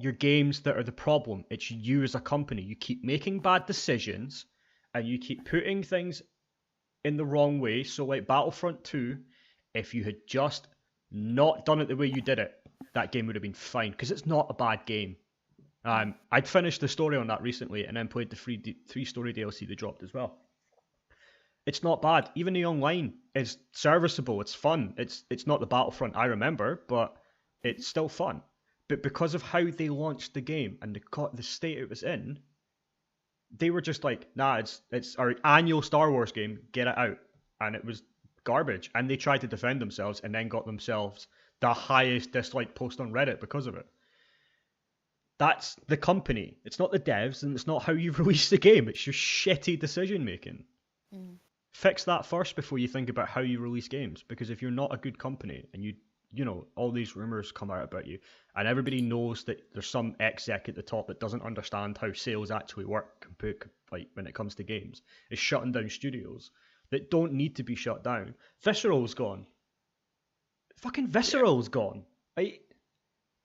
your games that are the problem. It's you as a company. You keep making bad decisions and you keep putting things in the wrong way. So like Battlefront 2, if you had just not done it the way you did it, that game would have been fine, because it's not a bad game. I'd finished the story on that recently, and then played the three story DLC they dropped as well. It's not bad. Even the online is serviceable. It's fun. It's not the Battlefront I remember, but it's still fun. But because of how they launched the game and the state it was in, they were just like, nah, it's our annual Star Wars game, get it out. And it was garbage. And they tried to defend themselves and then got themselves the highest disliked post on Reddit because of it. That's the company. It's not the devs, and it's not how you release the game. It's your shitty decision making. Fix that first before you think about how you release games. Because if you're not a good company and you know, all these rumors come out about you, and everybody knows that there's some exec at the top that doesn't understand how sales actually work, like when it comes to games, is shutting down studios that don't need to be shut down. Visceral's gone. Fucking Visceral's gone.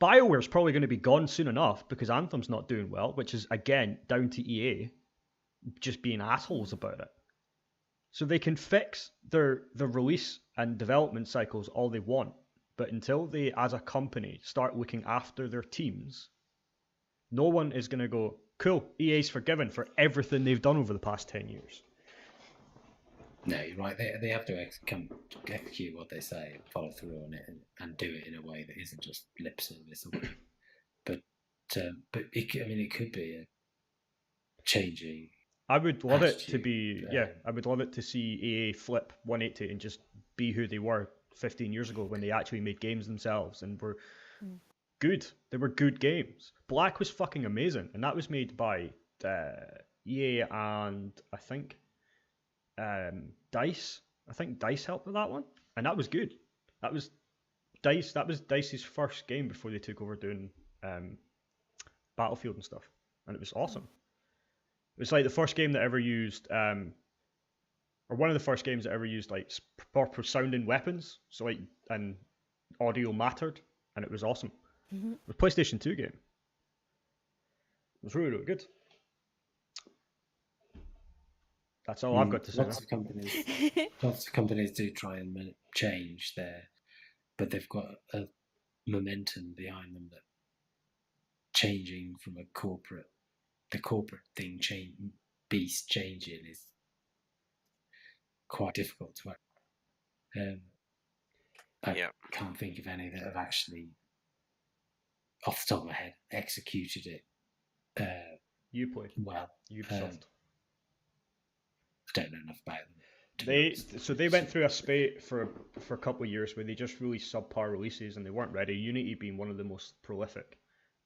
BioWare's probably going to be gone soon enough because Anthem's not doing well, which is again down to EA just being assholes about it. So they can fix their release and development cycles all they want, but until they, as a company, start looking after their teams, no one is going to go, cool, EA's forgiven for everything they've done over the past 10 years. No, you're right. They have to execute what they say, follow through on it, and do it in a way that isn't just lip service. But it could be a changing. I would love it to attitude, be, I would love it to see EA flip 180 and just be who they were 15 years ago when they actually made games themselves and were good. They were good games. Black was fucking amazing, and that was made by EA and I think DICE. I think DICE helped with that one, and that was good. That was DICE. That was DICE's first game before they took over doing Battlefield and stuff, and it was awesome. It was like the first game that ever used, or one of the first games that ever used like proper sounding weapons. So like, and audio mattered, and it was awesome. It was a PlayStation 2 game. It was really, really good. That's all I've got to say. Lots of companies do try and change but they've got a momentum behind them that changing from the corporate thing beast changing is quite difficult to I can't think of any that have actually, off the top of my head, executed it well. Ubisoft. I don't know enough about them. They went through a spate for a couple of years where they just released subpar releases and they weren't ready. Unity being one of the most prolific,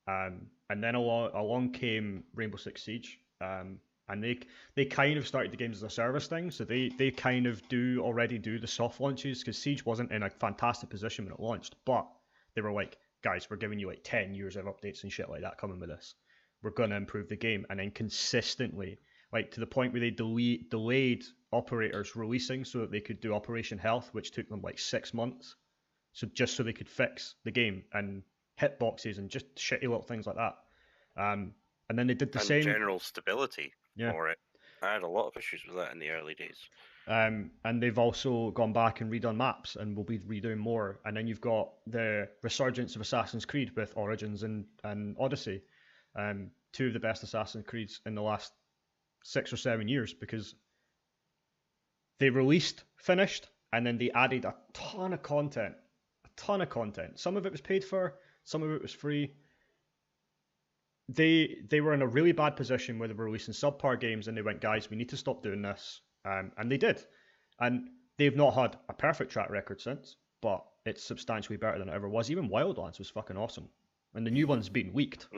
and then along came Rainbow Six Siege, and they kind of started the games as a service thing. So they kind of already do the soft launches, because Siege wasn't in a fantastic position when it launched, but they were like, guys, we're giving you like 10 years of updates and shit like that coming with this. We're gonna improve the game, and then consistently. Like to the point where they delayed operators releasing so that they could do Operation Health, which took them like 6 months. So just so they could fix the game and hitboxes and just shitty little things like that. And then they did the same. General stability for it. I had a lot of issues with that in the early days. And they've also gone back and redone maps, and will be redoing more. And then you've got the resurgence of Assassin's Creed with Origins and Odyssey. Two of the best Assassin's Creeds in the last 6 or 7 years, because they finished, and then they added a ton of content. Some of it was paid for, some of it was free. They were in a really bad position where they were releasing subpar games, and they went, guys, we need to stop doing this. And they did. And they've not had a perfect track record since, but it's substantially better than it ever was. Even Wildlands was fucking awesome. And the new one's been leaked.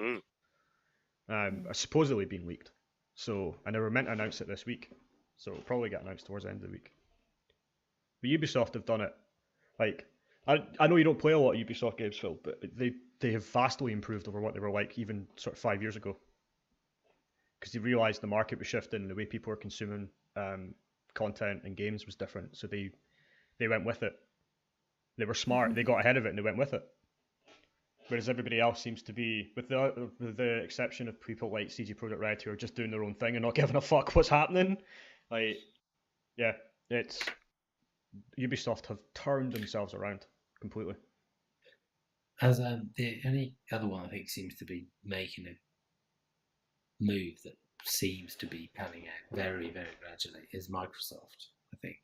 Supposedly been leaked. So, and they were meant to announce it this week, so it'll probably get announced towards the end of the week. But Ubisoft have done it. Like, I know you don't play a lot of Ubisoft games, Phil, but they have vastly improved over what they were like even sort of 5 years ago. Because they realised the market was shifting, and the way people were consuming content and games was different, so they went with it. They were smart, they got ahead of it, and they went with it. Whereas everybody else seems to be, with the exception of people like CG Projekt Red, who are just doing their own thing and not giving a fuck what's happening. Like, yeah, it's Ubisoft have turned themselves around completely. As the only other one I think seems to be making a move that seems to be panning out very, very gradually is Microsoft. I think.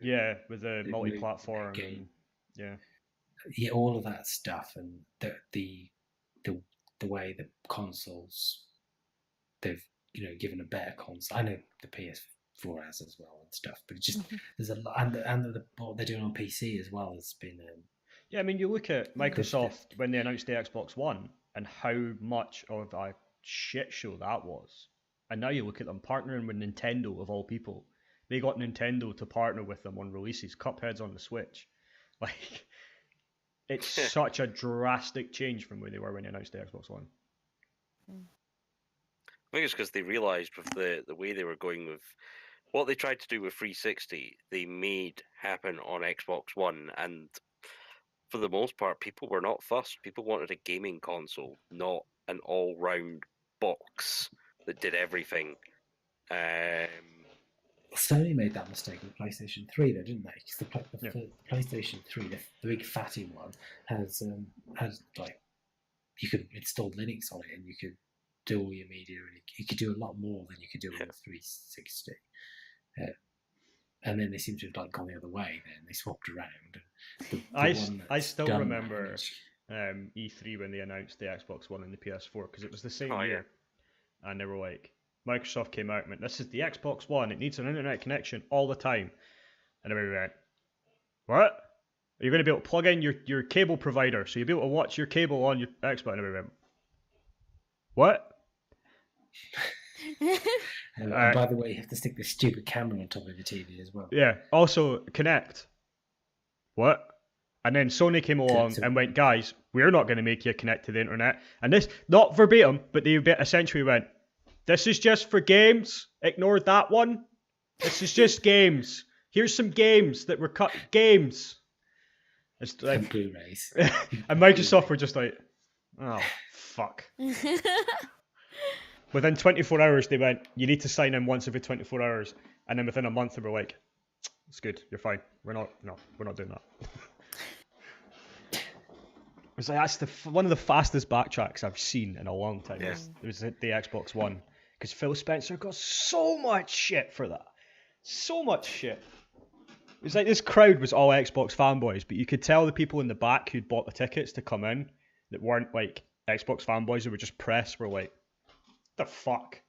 Yeah, with the They've moved multi-platform game. and yeah. Yeah, all of that stuff, and the way the consoles they've given a better console. I know the PS4 has as well and stuff, but it's just there's a lot, and what they're doing on PC as well has been. Yeah, I mean, you look at They've- Microsoft when they announced the Xbox One and how much of a shit show that was. And now you look at them partnering with Nintendo, of all people. They got Nintendo to partner with them on releases, Cuphead's on the Switch. Like, it's such a drastic change from where they were when they announced the Xbox One. I think it's because they realised with the way they were going with what they tried to do with 360, they made happen on Xbox One, and for the most part, people were not fussed. People wanted a gaming console, not an all-round box that did everything. Sony made that mistake with PlayStation 3, though, didn't they? Because Yeah. the PlayStation 3, the big fatty one, has like you could install Linux on it, and you could do all your media, and you could do a lot more than you could do on the 360. And then they seem to have gone the other way. Then they swapped around. I still remember E3 when they announced the Xbox One and the PS4 because it was the same year, and they were like, Microsoft came out and went, "This is the Xbox One. It needs an internet connection all the time," and everybody went, "What? Are you going to be able to plug in your cable provider so you'll be able to watch your cable on your Xbox?" And everybody went, "What?" And by the way, you have to stick this stupid camera on top of the TV as well. Yeah. Also, Connect. What? And then Sony came along and went, "Guys, we're not going to make you connect to the internet." And this, not verbatim, but they essentially went, "This is just for games. Ignore that one. This is just games. Here's some games that were cut. Games." It's like, and Blu-rays. And Microsoft were just like, "Oh, fuck." Within 24 hours, they went, "You need to sign in once every 24 hours." And then within a month, they were like, "It's good. You're fine. We're not doing that." It's like, that's one of the fastest backtracks I've seen in a long time. Yeah. It was the Xbox One. Because Phil Spencer got so much shit for that. So much shit. It was like this crowd was all Xbox fanboys, but you could tell the people in the back who'd bought the tickets to come in that weren't like Xbox fanboys who were just press were like, "The fuck?"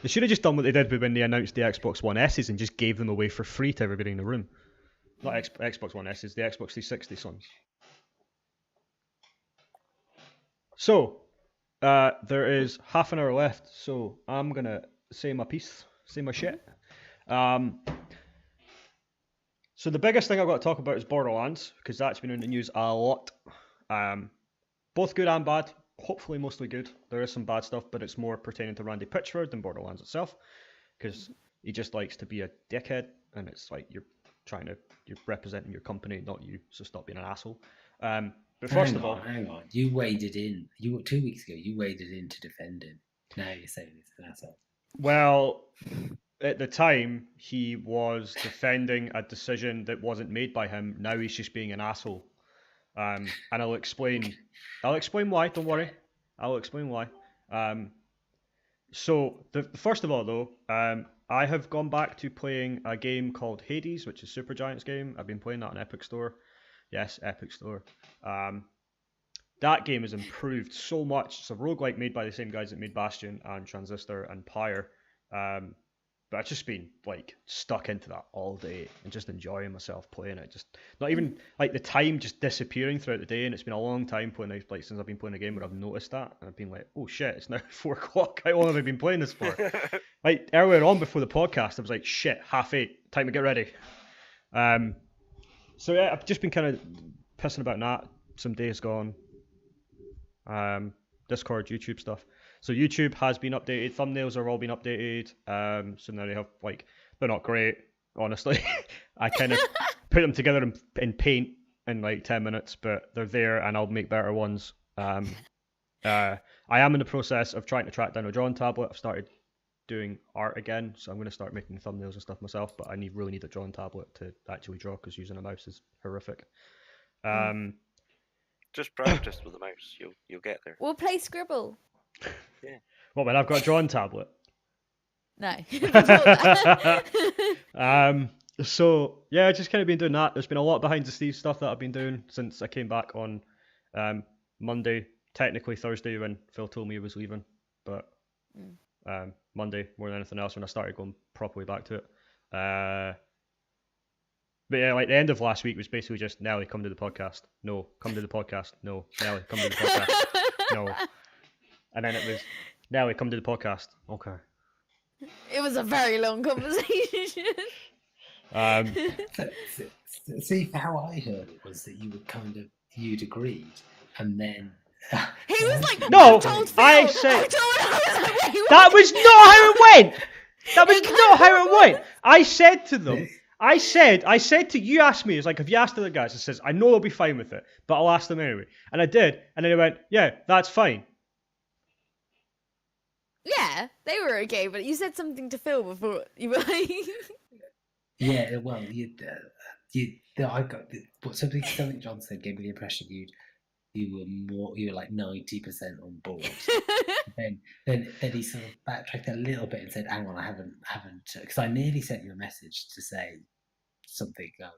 They should have just done what they did when they announced the Xbox One S's and just gave them away for free to everybody in the room. Not Xbox One S's, the Xbox 360 sons. So, there is half an hour left, so I'm going to say my piece, say my shit. So the biggest thing I've got to talk about is Borderlands, because that's been in the news a lot. Both good and bad. Hopefully mostly good. There is some bad stuff, but it's more pertaining to Randy Pitchford than Borderlands itself, because he just likes to be a dickhead, and it's like you're representing your company, not you, so stop being an asshole. But first of all, hang on, you waded in. 2 weeks ago, you waded in to defend him. Now you're saying he's an asshole. Well, at the time, he was defending a decision that wasn't made by him. Now he's just being an asshole. And I'll explain why, don't worry. I'll explain why. So, first of all, though, I have gone back to playing a game called Hades, which is Supergiant's game. I've been playing that on Epic Store. Yes, Epic Store. That game has improved so much. It's a roguelike made by the same guys that made Bastion and Transistor and Pyre. But I've just been like stuck into that all day and just enjoying myself playing it. Just not even like the time just disappearing throughout the day, and it's been a long time playing like since I've been playing a game where I've noticed that, and I've been like, oh shit, it's now 4 o'clock. How long have I been playing this for? Like earlier on before the podcast, I was like, shit, 8:30, time to get ready. So yeah, I've just been kind of pissing about that. Some days gone. Discord, YouTube stuff. So YouTube has been updated. Thumbnails are all been updated. So now they have like, they're not great, honestly. I kind of put them together in Paint in like 10 minutes, but they're there, and I'll make better ones. I am in the process of trying to track down a drawing tablet. I've started doing art again, so I'm going to start making thumbnails and stuff myself. But I really need a drawing tablet to actually draw because using a mouse is horrific. Just practice with the mouse. You'll get there. We'll play Scribble. Well, when I've got a drawing tablet. No. Before that. So yeah, just kind of been doing that. There's been a lot behind the scenes stuff that I've been doing since I came back on Monday, technically Thursday when Phil told me he was leaving, but Monday more than anything else when I started going properly back to it. But yeah, like the end of last week was basically just Nelly, come to the podcast. No, come to the podcast. No, Nelly, come to the podcast. No, and then it was Nelly, come to the podcast. Okay. It was a very long conversation. See, how I heard it was that you'd agreed, and then He was like, No, told Phil. I said I was like, wait, that was not how it went. That was not how it went. I said to them, I said to you, asked me, it's like, have you asked the other guys? It says, I know they'll be fine with it, but I'll ask them anyway. And I did, and then they went, yeah, that's fine. Yeah, they were okay, but you said something to Phil before you were like... yeah, well, I got something John said gave me the impression you were like 90% on board. then he sort of backtracked a little bit and said, "Hang on, I haven't," because I nearly sent you a message to say something about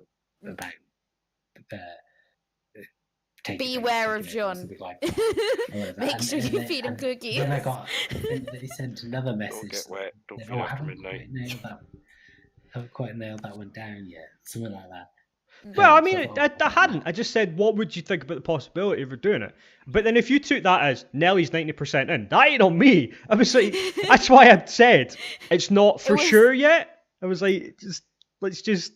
beware of John. Like that. Make sure you feed him cookies. Then he sent another Don't message. get wet. Don't feed I after haven't midnight. quite nailed that one down yet. Something like that. Well, I mean, I hadn't. I just said, what would you think about the possibility of her doing it? But then if you took that as Nelly's 90% in, that ain't on me. I was like, that's why I said it's not for sure yet. I was like, let's just.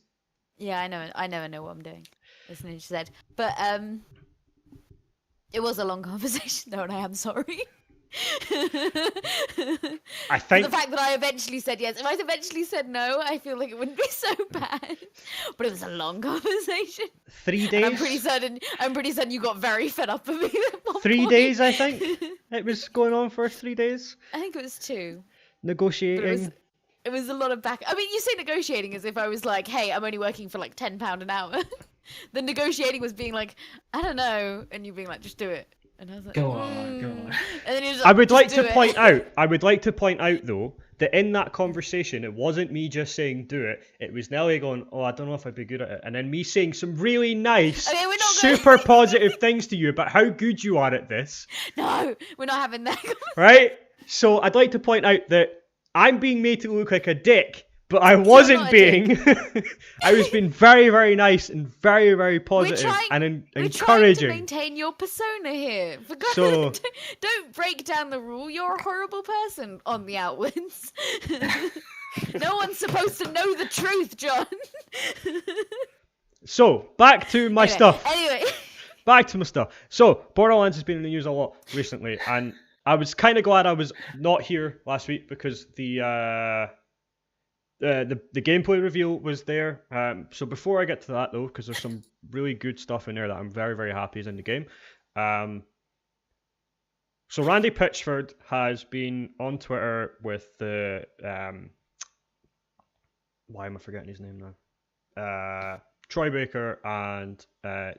Yeah, I never know what I'm doing. As Ninja said, but it was a long conversation though, and I am sorry. I think the fact that I eventually said yes. If I eventually said no, I feel like it wouldn't be so bad. But it was a long conversation. 3 days. And I'm pretty certain you got very fed up of me at one 3 point. days, I think. It was going on for 3 days. I think it was 2. Negotiating. It was a lot of back. I mean, you say negotiating as if I was like, "Hey, I'm only working for like £10 an hour." The negotiating was being like, "I don't know," and you being like, "Just do it." And I was like, Go on. And then he was like, I would like "Just to do it." point out though that in that conversation it wasn't me just saying do it. It was Nelly going, "Oh, I don't know if I'd be good at it," and then me saying some really nice, Okay, we're not super positive things to you about how good you are at this. No, we're not having that. Right? So I'd like to point out that I'm being made to look like a dick, but I wasn't not a being. I was being very, very nice and very, very positive and We're trying encouraging. to maintain your persona here. For God, So- don't break down the rule. You're a horrible person on the outwards. No one's supposed to know the truth, John. So back to my stuff. Anyway. Back to my stuff. So, Borderlands has been in the news a lot recently, and I was kind of glad I was not here last week because the gameplay reveal was there. So before I get to that though, because there's some really good stuff in there that I'm very, very happy is in the game. So Randy Pitchford has been on Twitter with the why am I forgetting his name now? Troy Baker and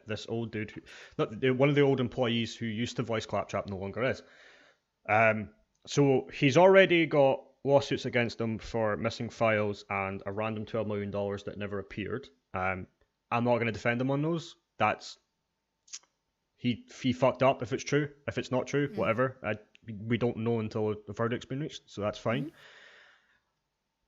this old dude, one of the old employees who used to voice Claptrap, no longer is. So he's already got lawsuits against him for missing files and a random $12 million that never appeared. I'm not going to defend him on those. That's he fucked up if it's true. If it's not true, whatever. We don't know until the verdict's been reached, so that's fine.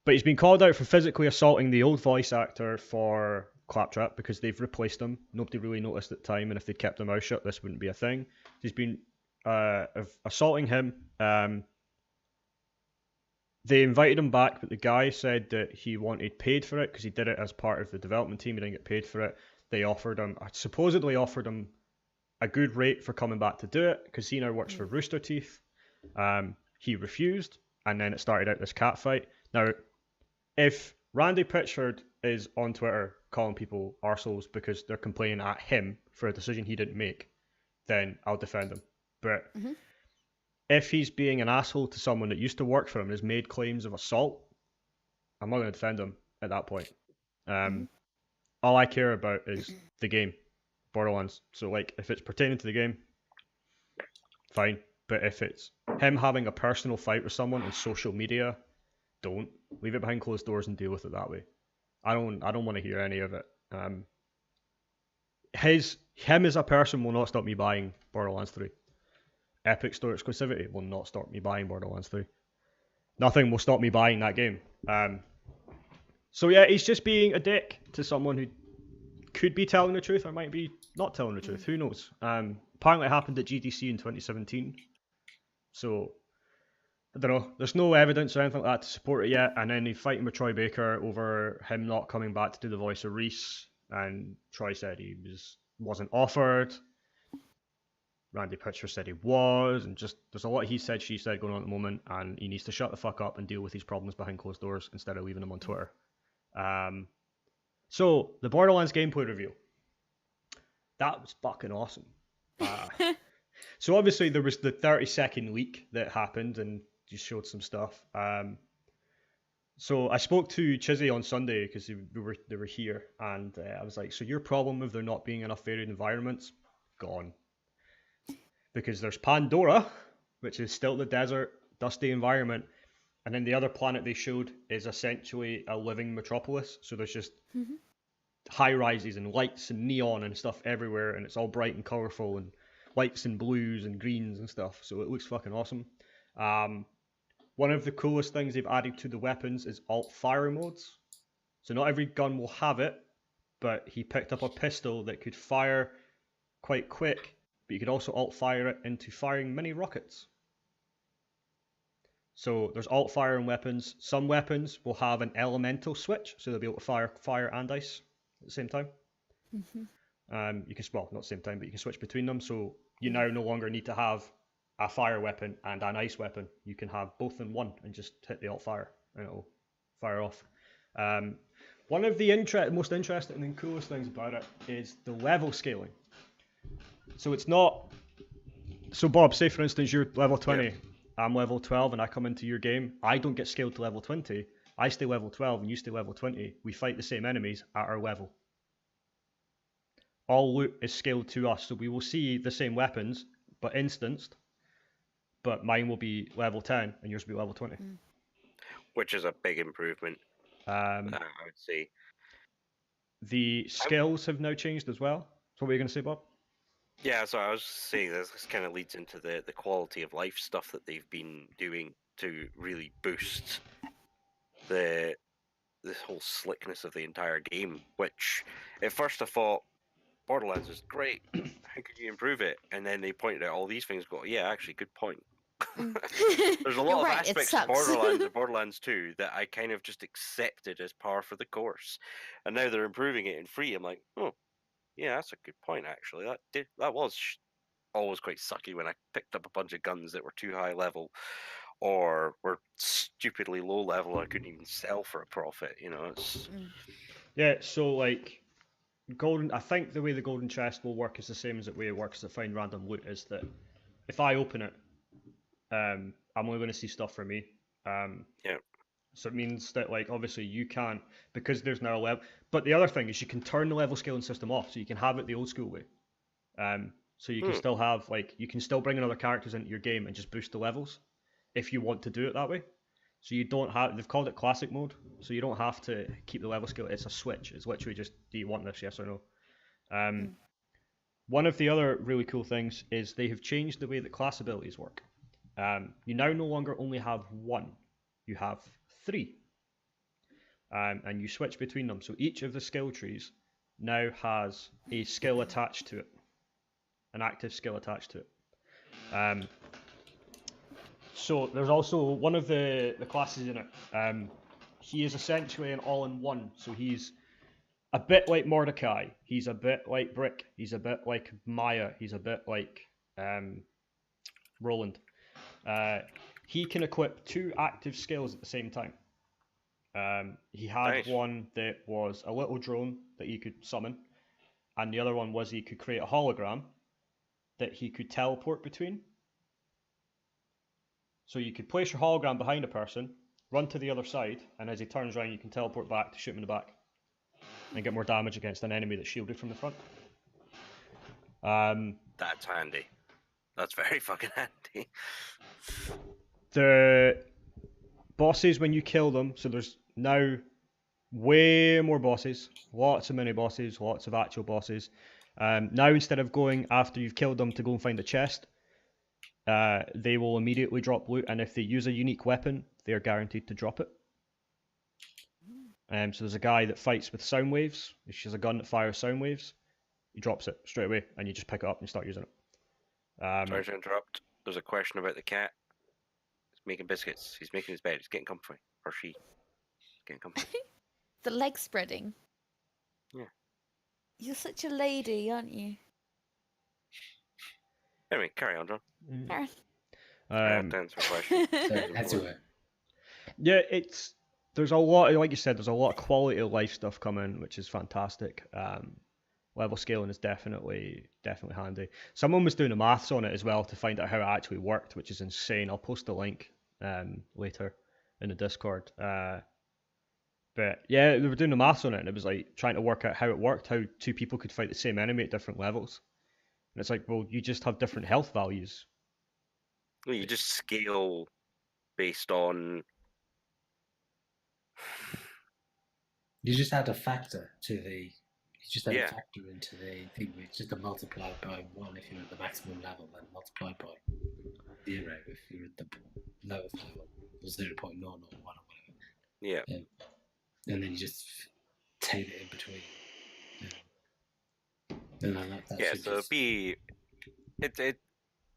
But he's been called out for physically assaulting the old voice actor for Claptrap because they've replaced him. Nobody really noticed at the time, and if they'd kept him mouth shut, this wouldn't be a thing. He's been assaulting him. They invited him back, but the guy said that he wanted paid for it because he did it as part of the development team. He didn't get paid for it. They supposedly offered him a good rate for coming back to do it because he now works for Rooster Teeth. He refused, and then it started out this cat fight. Now, if Randy Pitchford is on Twitter calling people arseholes because they're complaining at him for a decision he didn't make, then I'll defend him. But if he's being an asshole to someone that used to work for him and has made claims of assault, I'm not going to defend him at that point. All I care about is the game, Borderlands. So like, if it's pertaining to the game, fine. But if it's him having a personal fight with someone on social media, don't leave it behind closed doors and deal with it that way. I don't want to hear any of it. Him as a person will not stop me buying Borderlands 3. Epic Store exclusivity will not stop me buying Borderlands 3. Nothing will stop me buying that game. So yeah, he's just being a dick to someone who could be telling the truth or might be not telling the truth. Who knows? Apparently it happened at GDC in 2017. So I don't know. There's no evidence or anything like that to support it yet. And then he's fighting with Troy Baker over him not coming back to do the voice of Reese. And Troy said he wasn't offered. Randy Pitchford said he was, and just there's a lot of he said, she said going on at the moment, and he needs to shut the fuck up and deal with these problems behind closed doors instead of leaving them on Twitter. So the Borderlands gameplay review, that was fucking awesome. So obviously there was the 30-second leak that happened and just showed some stuff. So I spoke to Chizzy on Sunday because they were here, and I was like, so your problem with there not being enough varied environments, gone. Because there's Pandora, which is still the desert, dusty environment, and then the other planet they showed is essentially a living metropolis. So there's just high rises and lights and neon and stuff everywhere, and it's all bright and colourful and lights and blues and greens and stuff. So it looks fucking awesome. One of the coolest things they've added to the weapons is alt fire modes. So not every gun will have it, but he picked up a pistol that could fire quite quick, but you could also alt fire it into firing mini rockets. So there's alt fire in weapons. Some weapons will have an elemental switch, so they'll be able to fire fire and ice at the same time. You can, well, not the same time, but you can switch between them. So you now no longer need to have a fire weapon and an ice weapon. You can have both in one and just hit the alt fire and it'll fire off. One of the most interesting and coolest things about it is the level scaling. So it's not... So Bob, say for instance you're level 20, yeah. I'm level 12 and I come into your game. I don't get scaled to level 20. I stay level 12 and you stay level 20. We fight the same enemies at our level. All loot is scaled to us, so we will see the same weapons, but instanced. But mine will be level 10 and yours will be level 20. Which is a big improvement, I would say. The skills have now changed as well. So what were you going to say, Bob? Yeah, so I was saying this kind of leads into the quality of life stuff that they've been doing to really boost the whole slickness of the entire game, which at first I thought Borderlands is great. How could you improve it? And then they pointed out all these things. Go, yeah, actually, good point. There's a lot of aspects of Borderlands and Borderlands 2 that I kind of just accepted as par for the course, and now they're improving it in 3. I'm like, oh, yeah, that's a good point. Actually, that was always quite sucky when I picked up a bunch of guns that were too high level or were stupidly low level. I couldn't even sell for a profit. You know, it's yeah. So like. I think the way the golden chest will work is the same as the way it works to find random loot, is that if I open it, I'm only going to see stuff for me. Yeah. So it means that, like, obviously you can't, because there's now a level, but the other thing is you can turn the level scaling system off, so you can have it the old school way. So you can still have, like, you can still bring in other characters into your game and just boost the levels if you want to do it that way. So you don't have, they've called it classic mode, so you don't have to keep the level scale. It's a switch. It's literally just, do you want this, yes or no? One of the other really cool things is they have changed the way that class abilities work. You now no longer only have one, you have 3. And you switch between them. So each of the skill trees now has a skill attached to it, an active skill attached to it. So there's also one of the classes in it. He is essentially an all-in-one. So he's a bit like Mordecai. He's a bit like Brick. He's a bit like Maya. He's a bit like Roland. He can equip 2 active skills at the same time. He had one that was a little drone that he could summon, and the other one was he could create a hologram that he could teleport between. So you could place your hologram behind a person, run to the other side, and as he turns around, you can teleport back to shoot him in the back and get more damage against an enemy that's shielded from the front. That's handy. That's very fucking handy. The bosses, when you kill them, so there's now way more bosses, lots of mini bosses, lots of actual bosses. Now instead of going after you've killed them to go and find the chest, they will immediately drop loot, and if they use a unique weapon, they are guaranteed to drop it. So there's a guy that fights with sound waves. He has a gun that fires sound waves. He drops it straight away, and you just pick it up and start using it. Sorry to interrupt. There's a question about the cat. He's making biscuits. He's making his bed. He's getting comfy. Or she. Getting comfy. The leg spreading. Yeah. You're such a lady, aren't you? Anyway, carry on, John. Karen. I have to answer a question. So that's it. Yeah, there's a lot, like you said, there's a lot of quality of life stuff coming, which is fantastic. Level scaling is definitely handy. Someone was doing the maths on it as well to find out how it actually worked, which is insane. I'll post a link later in the Discord. But yeah, they were doing the maths on it, and it was like trying to work out how it worked, how two people could fight the same enemy at different levels. And it's like, well, you just have different health values. Well, you just scale based on. You just add a factor to the. You just add Yeah. a factor into the thing, which is to multiply by 1 if you're at the maximum level, and multiply by 0 if you're at the lowest level, or 0.001 or whatever. Yeah. And then you just take it in between. And then that Yeah, should so just...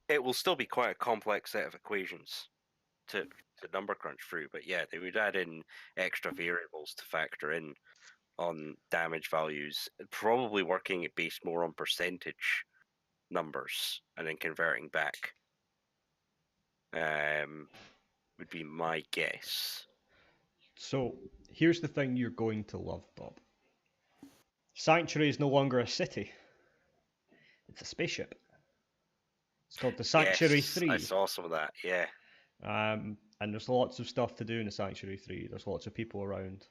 it will still be quite a complex set of equations to number crunch through, but yeah, they would add in extra variables to factor in on damage values, probably working it based more on percentage numbers and then converting back. Would be my guess. So here's the thing you're going to love, Bob. Sanctuary is no longer a city. It's a spaceship. It's called the Sanctuary Yes, 3. I saw some of that, yeah. And there's lots of stuff to do in the Sanctuary 3. There's lots of people around.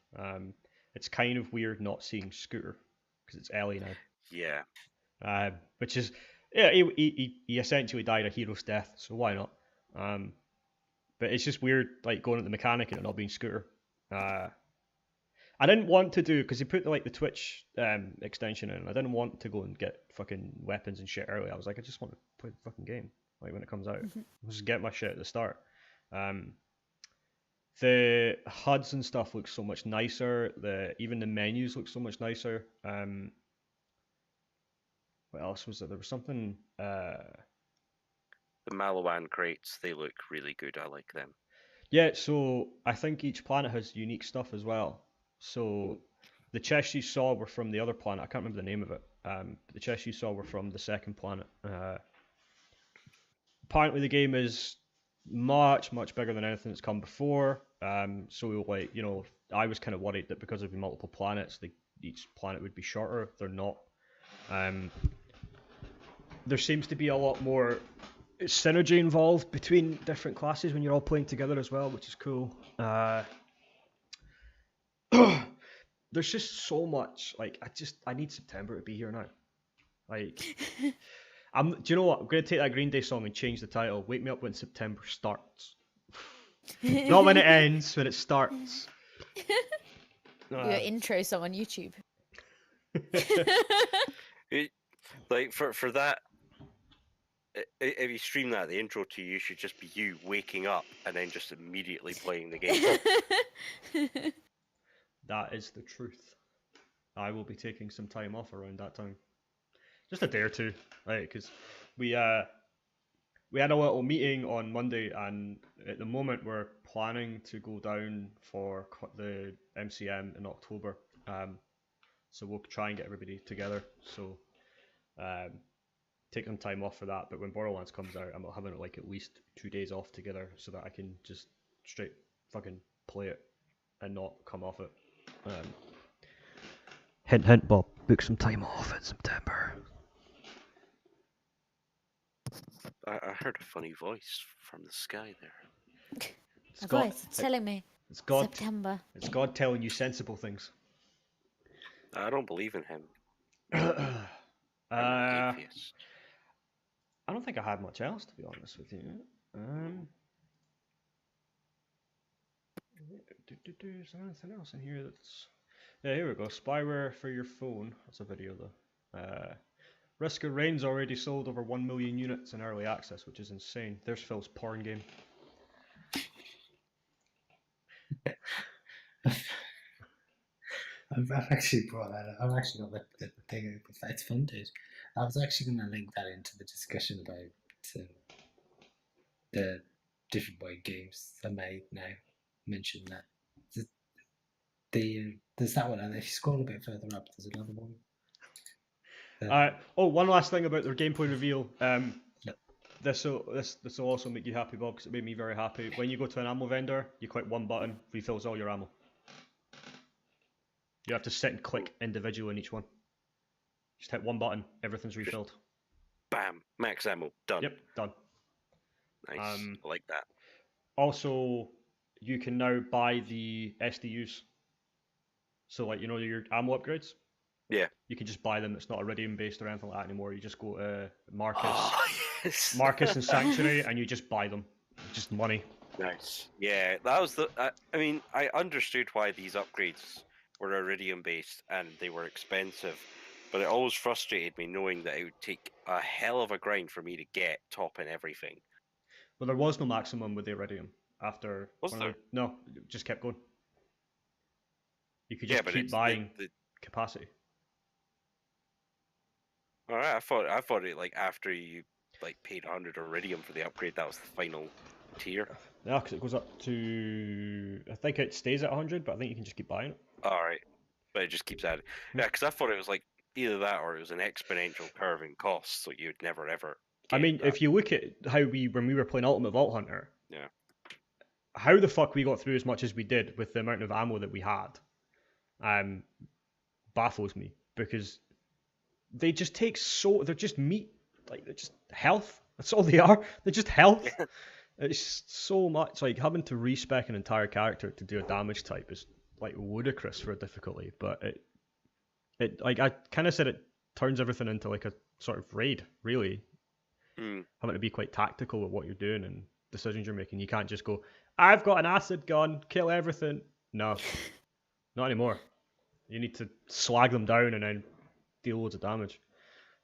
It's kind of weird not seeing Scooter, because it's Ellie now. Yeah. Which is, yeah, he essentially died a hero's death, so why not? But it's just weird, like, going at the mechanic and it not being Scooter. I didn't want to do, because he put like the Twitch extension in, I didn't want to go and get fucking weapons and shit early. I was like, I just want to play the fucking game, like, when it comes out. I'll just get my shit at the start. The HUDs and stuff look so much nicer. Even the menus look so much nicer. What else was there? There was something... The Malawan crates, they look really good. I like them. Yeah, so I think each planet has unique stuff as well. So the chests you saw were from the other planet. I can't remember the name of it. But the chests you saw were from the second planet. Apparently the game is much bigger than anything that's come before. So like, you know, I was kind of worried that because there'd be multiple planets, each planet would be shorter. They're not. There seems to be a lot more synergy involved between different classes when you're all playing together as well, which is cool. There's just so much. Like, I need September to be here now. Like, do you know what? I'm gonna take that Green Day song and change the title. Wake me up when September starts. Not when it ends, when it starts. Your intro song on YouTube. Like for that, if you stream that, the intro to you should just be you waking up and then just immediately playing the game. That is the truth. I will be taking some time off around that time. Just a day or two, right? Because we had a little meeting on Monday, and at the moment we're planning to go down for the MCM in October. So we'll try and get everybody together. So take some time off for that. But when Borderlands comes out, I'm having like at least 2 days off together so that I can just straight fucking play it and not come off it. Hint, hint, Bob. Book some time off in September. I heard a funny voice from the sky there. It's A God. voice, it's telling me. It's God. September. It's God telling you sensible things. I don't believe in him. uh, I'm an I atheist. don't think I had much else, to be honest with you. Is there anything else in here that's... Yeah, here we go. Spyware for your phone. That's a video, though. Risk of Rain's already sold over 1 million units in early access, which is insane. There's Phil's porn game. I've actually brought that up. I've actually got the thing. It's fun, dude. I was actually going to link that into the discussion about the different way games are made now. Mention that. There's that one, and if you scroll a bit further up, there's another one. One last thing about their gameplay reveal. Yep. This will also make you happy, Bob, because it made me very happy. When you go to an ammo vendor, you click one button, refills all your ammo. You have to sit and click individually on each one. Just hit one button, everything's refilled. Bam, max ammo, done. Yep, done. Nice, I like that. Also, you can now buy the SDUs. So, like, you know, your ammo upgrades? Yeah. You can just buy them. It's not Iridium based or anything like that anymore. You just go to Marcus, Oh, yes. Marcus and Sanctuary, and you just buy them. Just money. Nice. Yeah, that was the. I mean, I understood why these upgrades were Iridium based and they were expensive, but it always frustrated me knowing that it would take a hell of a grind for me to get top in everything. Well, there was no maximum with the Iridium after. Was there? No, it just kept going. You could just keep buying capacity. All right, I thought it like after you like paid 100 Iridium for the upgrade, that was the final tier. Yeah, because it goes up to. I think it stays at 100, but I think you can just keep buying it. All right, but it just keeps adding. Yeah, because I thought it was like either that or it was an exponential curve in cost, so you'd never ever. I mean, if you look at how when we were playing Ultimate Vault Hunter, yeah, how the fuck we got through as much as we did with the amount of ammo that we had, baffles me, because they just take they're just meat, like they're just health. That's all they are. They're just health. It's so much like having to respec an entire character to do a damage type is like ludicrous for difficulty. But it like I kind of said, it turns everything into like a sort of raid, really. Having to be quite tactical with what you're doing and decisions you're making. You can't just go, I've got an acid gun, kill everything. No, not anymore. You need to slag them down and then deal loads of damage.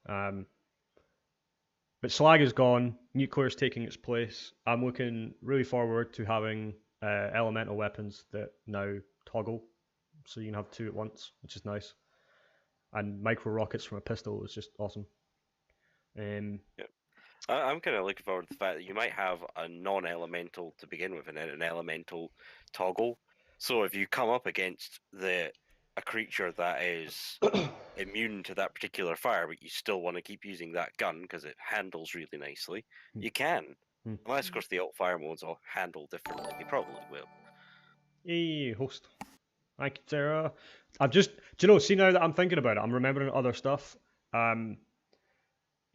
But slag is gone. Nuclear's taking its place. I'm looking really forward to having elemental weapons that now toggle, so you can have two at once, which is nice. And micro rockets from a pistol is just awesome. Yeah. I'm kind of looking forward to the fact that you might have a non-elemental to begin with and then an elemental toggle. So if you come up against a creature that is immune to that particular fire, but you still want to keep using that gun because it handles really nicely, you can. Unless, of course, the alt fire modes will handle differently. They probably will. Hey, host. Thank you, Sarah. Do you know, see now that I'm thinking about it, I'm remembering other stuff.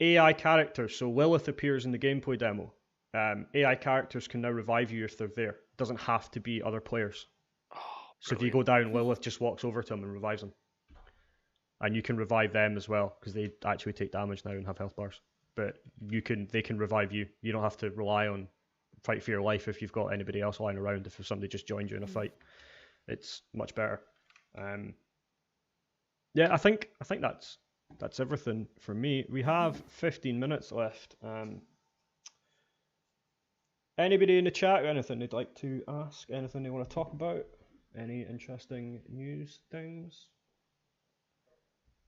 AI characters, so Lilith appears in the gameplay demo. AI characters can now revive you if they're there. It doesn't have to be other players. Oh, so if you go down, Lilith just walks over to them and revives them. And you can revive them as well, because they actually take damage now and have health bars. But they can revive you. You don't have to rely on fight for your life if you've got anybody else lying around. If somebody just joined you in a fight, it's much better. Yeah, I think that's everything for me. We have 15 minutes left. Anybody in the chat, anything they'd like to ask? Anything they want to talk about? Any interesting news things?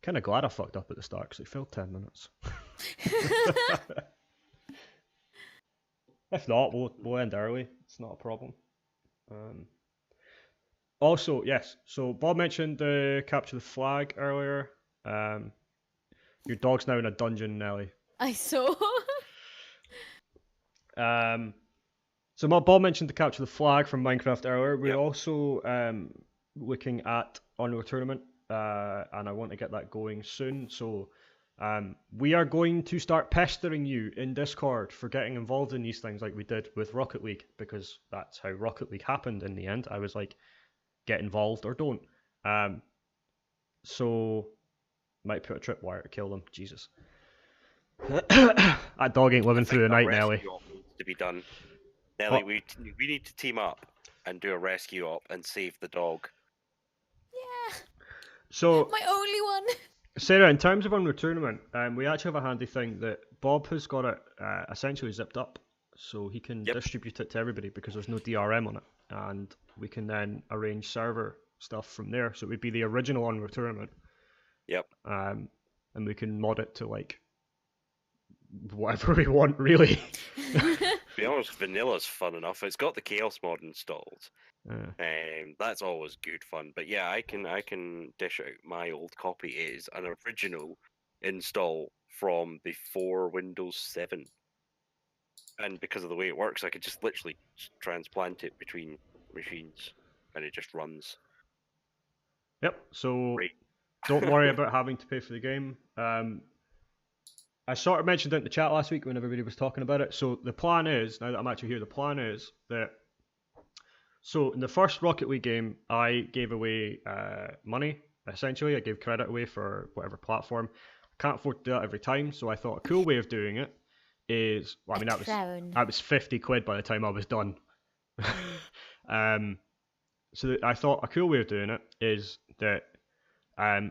Kind of glad I fucked up at the start because it filled 10 minutes. If not, we'll end early. It's not a problem. Also, yes. So Bob mentioned the capture the flag earlier. Your dog's now in a dungeon, Nelly. I saw. So Bob mentioned the capture the flag from Minecraft earlier. We're also looking at Unreal Tournament, and I want to get that going soon. So We are going to start pestering you in Discord for getting involved in these things like we did with Rocket League, because that's how Rocket League happened in the end. I was like, get involved or don't. So, might put a tripwire to kill them. Jesus. That dog ain't living through the night, Nelly. Rescue op needs to be done. Nelly, we need to team up and do a rescue op and save the dog. Yeah. So, My only one. Sarah, in terms of Unreal Tournament, we actually have a handy thing that Bob has got it essentially zipped up, so he can distribute it to everybody because there's no DRM on it, and we can then arrange server stuff from there. So it would be the original Unreal Tournament. Yep. And we can mod it to like whatever we want, really. To be honest, Vanilla's fun enough. It's got the Chaos mod installed. That's always good fun. But yeah, I can dish out my old copy. It is an original install from before Windows 7. And because of the way it works, I could just literally transplant it between machines and it just runs. Yep, so Great. don't worry about having to pay for the game. I sort of mentioned it in the chat last week when everybody was talking about it. So the plan is, now that I'm actually here, the plan is that, so in the first Rocket League game, I gave away money, essentially. I gave credit away for whatever platform. I can't afford to do that every time, so I thought a cool way of doing it is, well, I mean, that was 50 quid by the time I was done. So I thought a cool way of doing it is that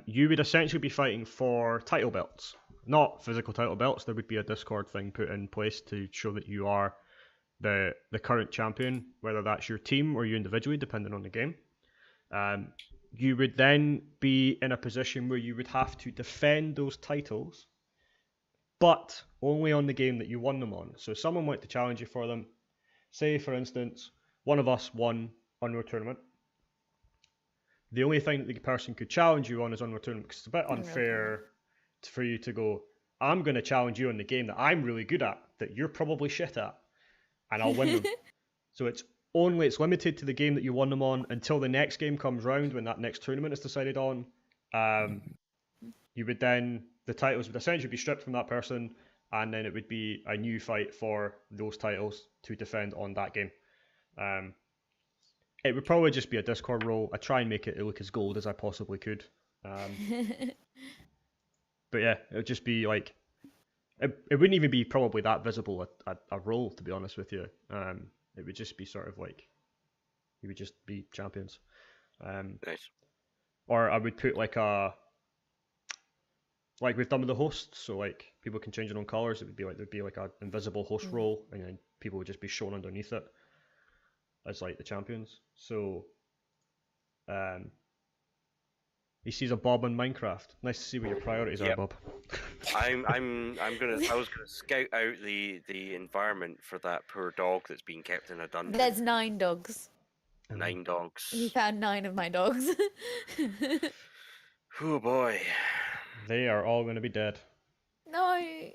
you would essentially be fighting for title belts. Not physical title belts, there would be a Discord thing put in place to show that you are the current champion, whether that's your team or you individually, depending on the game. You would then be in a position where you would have to defend those titles, but only on the game that you won them on. So if someone wanted to challenge you for them, say for instance, one of us won Unreal Tournament. The only thing that the person could challenge you on is Unreal Tournament, because it's a bit unfair for you to go, I'm going to challenge you on the game that I'm really good at, that you're probably shit at, and I'll win them. So it's limited to the game that you won them on until the next game comes round, when that next tournament is decided on. You would then, the titles would essentially be stripped from that person, and then it would be a new fight for those titles to defend on that game. It would probably just be a Discord role. I try and make it look as gold as I possibly could. But yeah, it would just be like, it wouldn't even be probably that visible a role, to be honest with you. It would just be sort of like, you would just be champions. Nice. Or I would put like we've done with the hosts, so like people can change their own colours. It would be like, there'd be like an invisible host role, and then people would just be shown underneath it as like the champions. So he sees a Bob in Minecraft. Nice to see what your priorities are, Bob. I was gonna scout out the environment for that poor dog that's being kept in a dungeon. There's 9 dogs. 9 dogs. He found 9 of my dogs. Oh boy. They are all going to be dead. No. I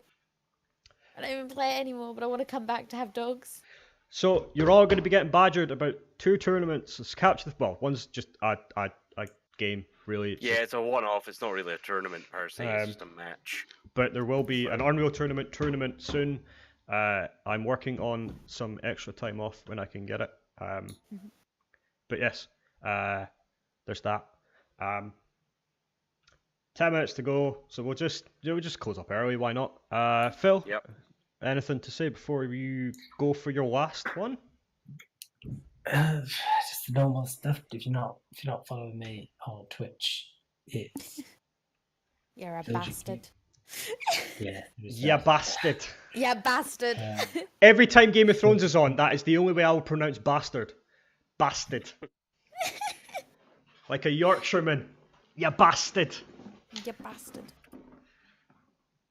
don't even play it anymore, but I want to come back to have dogs. So you're all going to be getting badgered about 2 tournaments. It's capture the, well, one's just a game, really. It's a one-off. It's not really a tournament per se. It's just a match. But there will be an Unreal tournament soon. I'm working on some extra time off when I can get it. But yes, there's that. 10 minutes to go, so we'll just close up early. Why not? Phil. Yep. Anything to say before you go for your last one? Just the normal stuff. If you're not following me on Twitch, it's You're a bastard. Yeah, bastard. Yeah, bastard. Every time Game of Thrones is on, that is the only way I will pronounce bastard. Bastard. Like a Yorkshireman. You bastard. You bastard.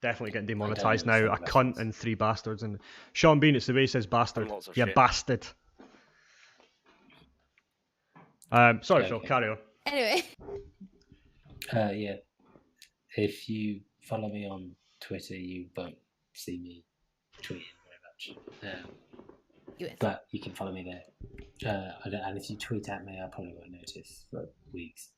Definitely getting demonetized now. A cunt and 3 bastards. And Sean Bean, it's the way he says bastard. You bastard. Sorry, Phil, carry on. Anyway. Yeah. If you follow me on Twitter, you won't see me tweeting very much. But you can follow me there. And if you tweet at me, I probably won't notice for weeks.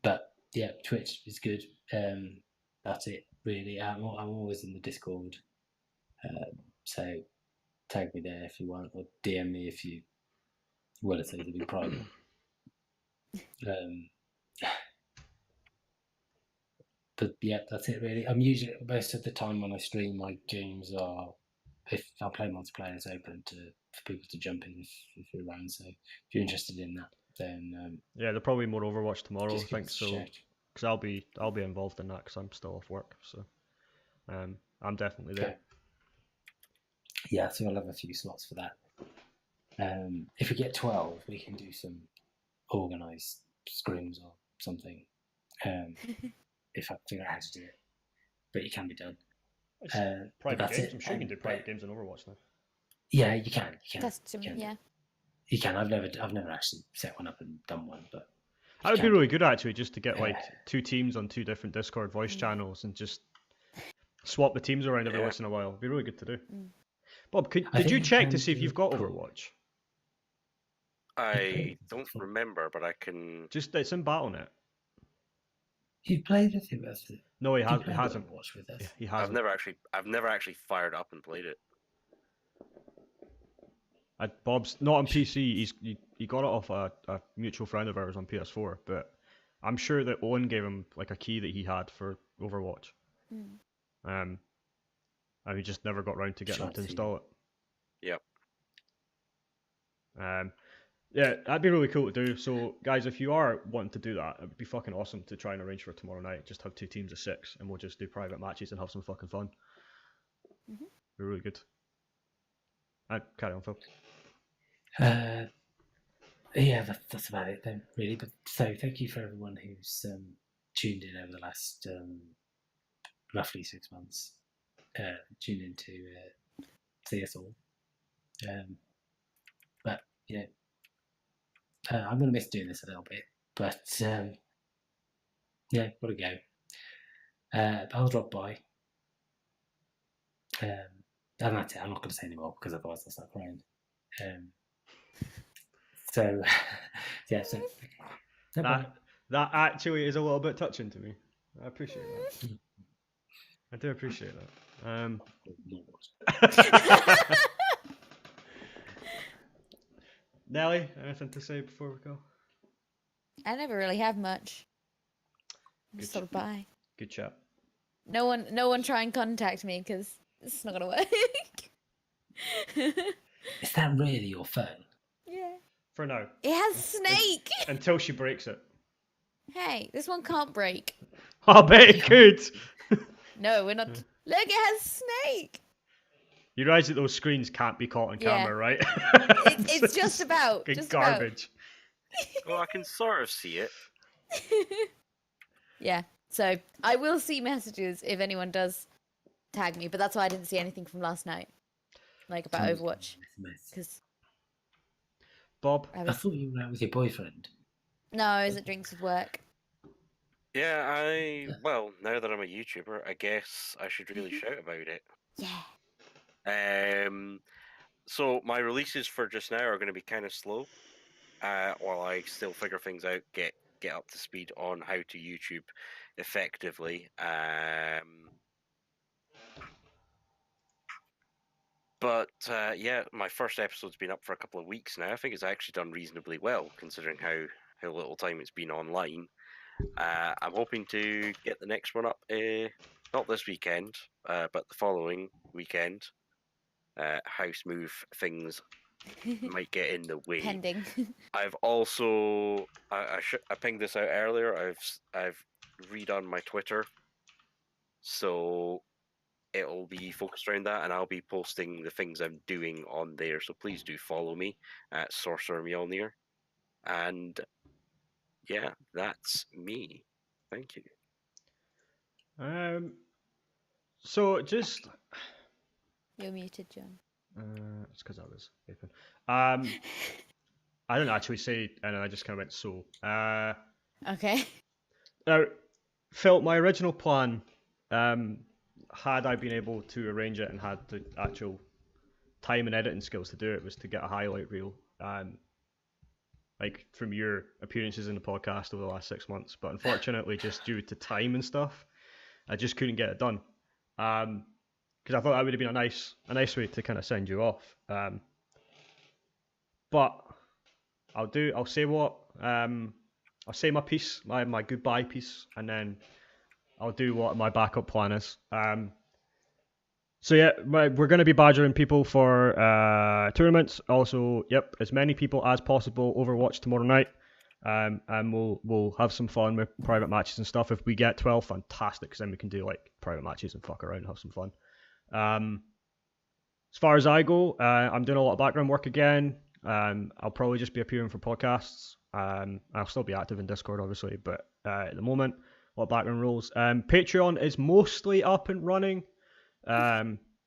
But yeah, Twitch is good. That's it really. I'm always in the Discord, so tag me there if you want, or DM me if you want to say something private. But yeah, that's it really. I'm usually most of the time when I stream, my games are if I play multiplayer, it's open for people to jump in if you're around. So if you're interested in that, then Yeah, there'll probably be more Overwatch tomorrow, I just give think us a so. shout. Because I'll be involved in that because I'm still off work. So I'm definitely there. Okay. Yeah, so I'll have a few slots for that. If we get 12, we can do some organised scrims or something. If I figure out how to do it, but it can be done. But Private that's games. it. I'm sure you can And, do private games on Overwatch now. yeah, you can. Custom, you can. yeah. You can. I've never actually set one up and done one, but That would be really good actually, just to get like Yeah. 2 teams on 2 different Discord voice Mm. channels and just swap the teams around every Yeah. once in a while. It'd be really good to do. Mm. Bob, I did think you you check can to see if do you've a got pool. Overwatch? I don't remember, but I can. Just it's in BattleNet. You played with him, No, he you hasn't. played Hasn't. Overwatch with us. Yeah, he I've hasn't. never actually fired up and played it. Bob's not on PC. He got it off a mutual friend of ours on PS4, but I'm sure that Owen gave him like a key that he had for Overwatch. Mm. And he just never got round to getting him to install it. Yep. Yeah, that'd be really cool to do. So, guys, if you are wanting to do that, it'd be fucking awesome to try and arrange for tomorrow night. Just have 2 teams of 6, and we'll just do private matches and have some fucking fun. Mhm. Be really good. Carry on, Phil. Yeah, that's about it then, really. But so thank you for everyone who's tuned in over the last roughly 6 months. Tuned in to see us all. But you know, I'm going to miss doing this a little bit. But yeah, what a go. I'll drop by. And that's it. I'm not going to say anymore because otherwise I'll start crying. So yeah, so no problem. That actually is a little bit touching to me. I appreciate that. I do appreciate that. Nelly, anything to say before we go? I never really have much. Just Good sort of bye. Good chat. No one try and contact me because it's not gonna work. Is that really your phone? Yeah. For now. It has Snake. Until she breaks it. Hey, this one can't break. I bet it could. No, we're not. Look, it has Snake. You realise that those screens can't be caught on Yeah. camera, right? It's just about. fucking Just garbage. Well, I can sort of see it. About. Yeah. So I will see messages if anyone does tag me, but that's why I didn't see anything from last night, like about Overwatch, because Bob, I thought you were out with your boyfriend. no, I was at drinks with work. Yeah, well, now that I'm a YouTuber, I guess I should really shout about it. Yeah. So my releases for just now are going to be kind of slow, while I still figure things out, get up to speed on how to YouTube effectively. But yeah, my first episode's been up for a couple of weeks now. I think it's actually done reasonably well considering how little time it's been online. I'm hoping to get the next one up, not this weekend, but the following weekend. House move things might get in the way. Pending. I've also I pinged this out earlier. I've redone my Twitter, so it'll be focused around that, and I'll be posting the things I'm doing on there. So please do follow me at Sorcerer Mjolnir, and yeah, that's me. Thank you. So just You're muted, John. it's because I was vaping. I didn't actually say, and I just kind of went so. Okay. Now, Phil, my original plan, had I been able to arrange it and had the actual time and editing skills to do it, was to get a highlight reel. like from your appearances in the podcast over the last 6 months, but unfortunately, just due to time and stuff, I just couldn't get it done. Because I thought that would have been a nice way to kind of send you off. But I'll say my piece, my goodbye piece, and then I'll do what my backup plan is. So yeah, we're going to be badgering people for tournaments. Also, yep, as many people as possible. Overwatch tomorrow night, and we'll have some fun with private matches and stuff. If we get 12, fantastic, because then we can do like private matches and fuck around and have some fun. As far as I go, I'm doing a lot of background work again. I'll probably just be appearing for podcasts. I'll still be active in Discord, obviously, but at the moment, a lot of background roles. Patreon is mostly up and running.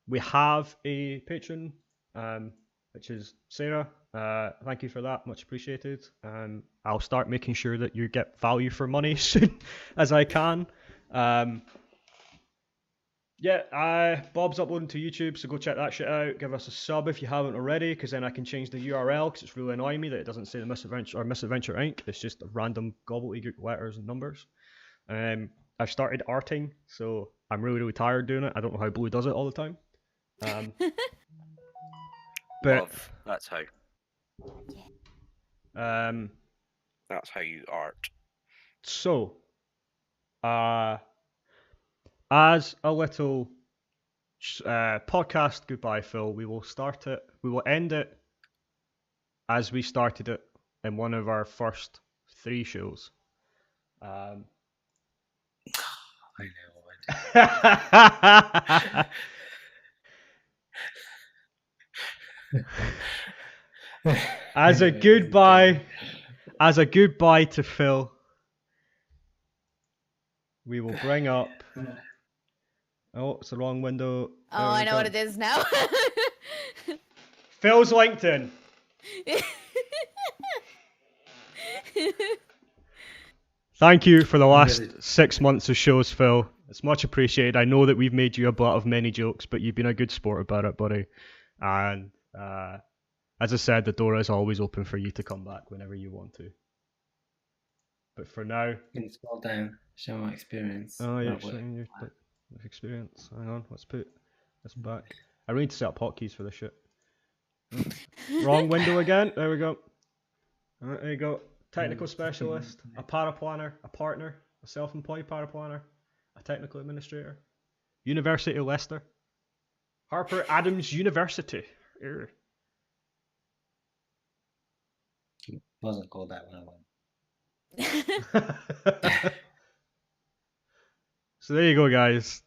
We have a patron, which is Sarah. Thank you for that, much appreciated. I'll start making sure that you get value for money as soon as I can. Bob's uploading to YouTube, so go check that shit out. Give us a sub if you haven't already, because then I can change the URL, because it's really annoying me that it doesn't say the Misadventure or Misadventure Inc. It's just random gobbledygook letters and numbers. I've started arting, so I'm really, really tired doing it. I don't know how Blue does it all the time. But Love, that's how. That's how you art. So, as a little podcast goodbye, Phil, we will end it as we started it in one of our first 3 shows. I know. As a goodbye to Phil, we will bring up. Oh, it's the wrong window. Oh, I know what it is now. Phil's LinkedIn. Thank you for the last 6 months of shows, Phil. It's much appreciated. I know that we've made you a butt of many jokes, but you've been a good sport about it, buddy. And as I said, the door is always open for you to come back whenever you want to. But for now... Can you scroll down? Show my experience. Oh, yeah, showing your experience. Hang on, let's put this back. I really need to set up hotkeys for this shit. Wrong window again. There we go. Alright, there you go. Technical specialist, a paraplanner, a partner, a self-employed paraplanner, a technical administrator, University of Leicester, Harper Adams University. Wasn't called that when I went. So there you go, guys.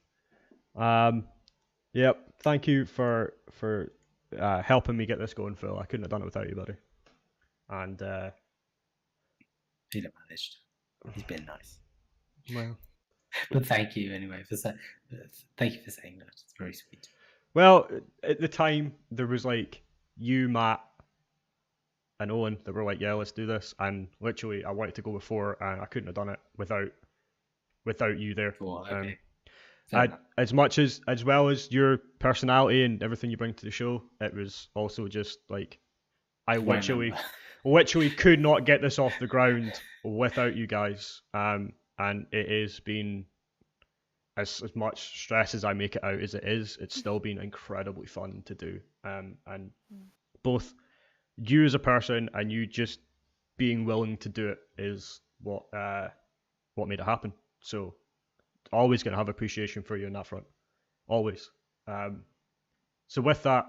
Yep. Thank you for helping me get this going, Phil. I couldn't have done it without you, buddy. And He'd have managed. He's been nice. Well, but thank you anyway thank you for saying that. It's very sweet. Well, at the time there was like you, Matt, and Owen that were like, yeah, let's do this. And literally, I wanted to go before, and I couldn't have done it without you there. Oh, okay. As well as your personality and everything you bring to the show, it was also just like I literally could not get this off the ground without you guys. And it has been as much stress as I make it out as it is. It's still been incredibly fun to do. And both you as a person and you just being willing to do it is what made it happen. So always going to have appreciation for you on that front. Always. So with that,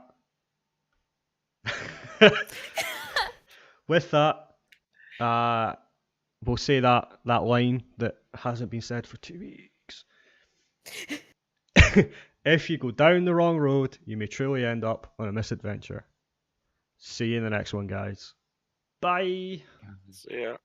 we'll say that line that hasn't been said for 2 weeks. If you go down the wrong road, you may truly end up on a misadventure. See you in the next one, guys. Bye. See ya.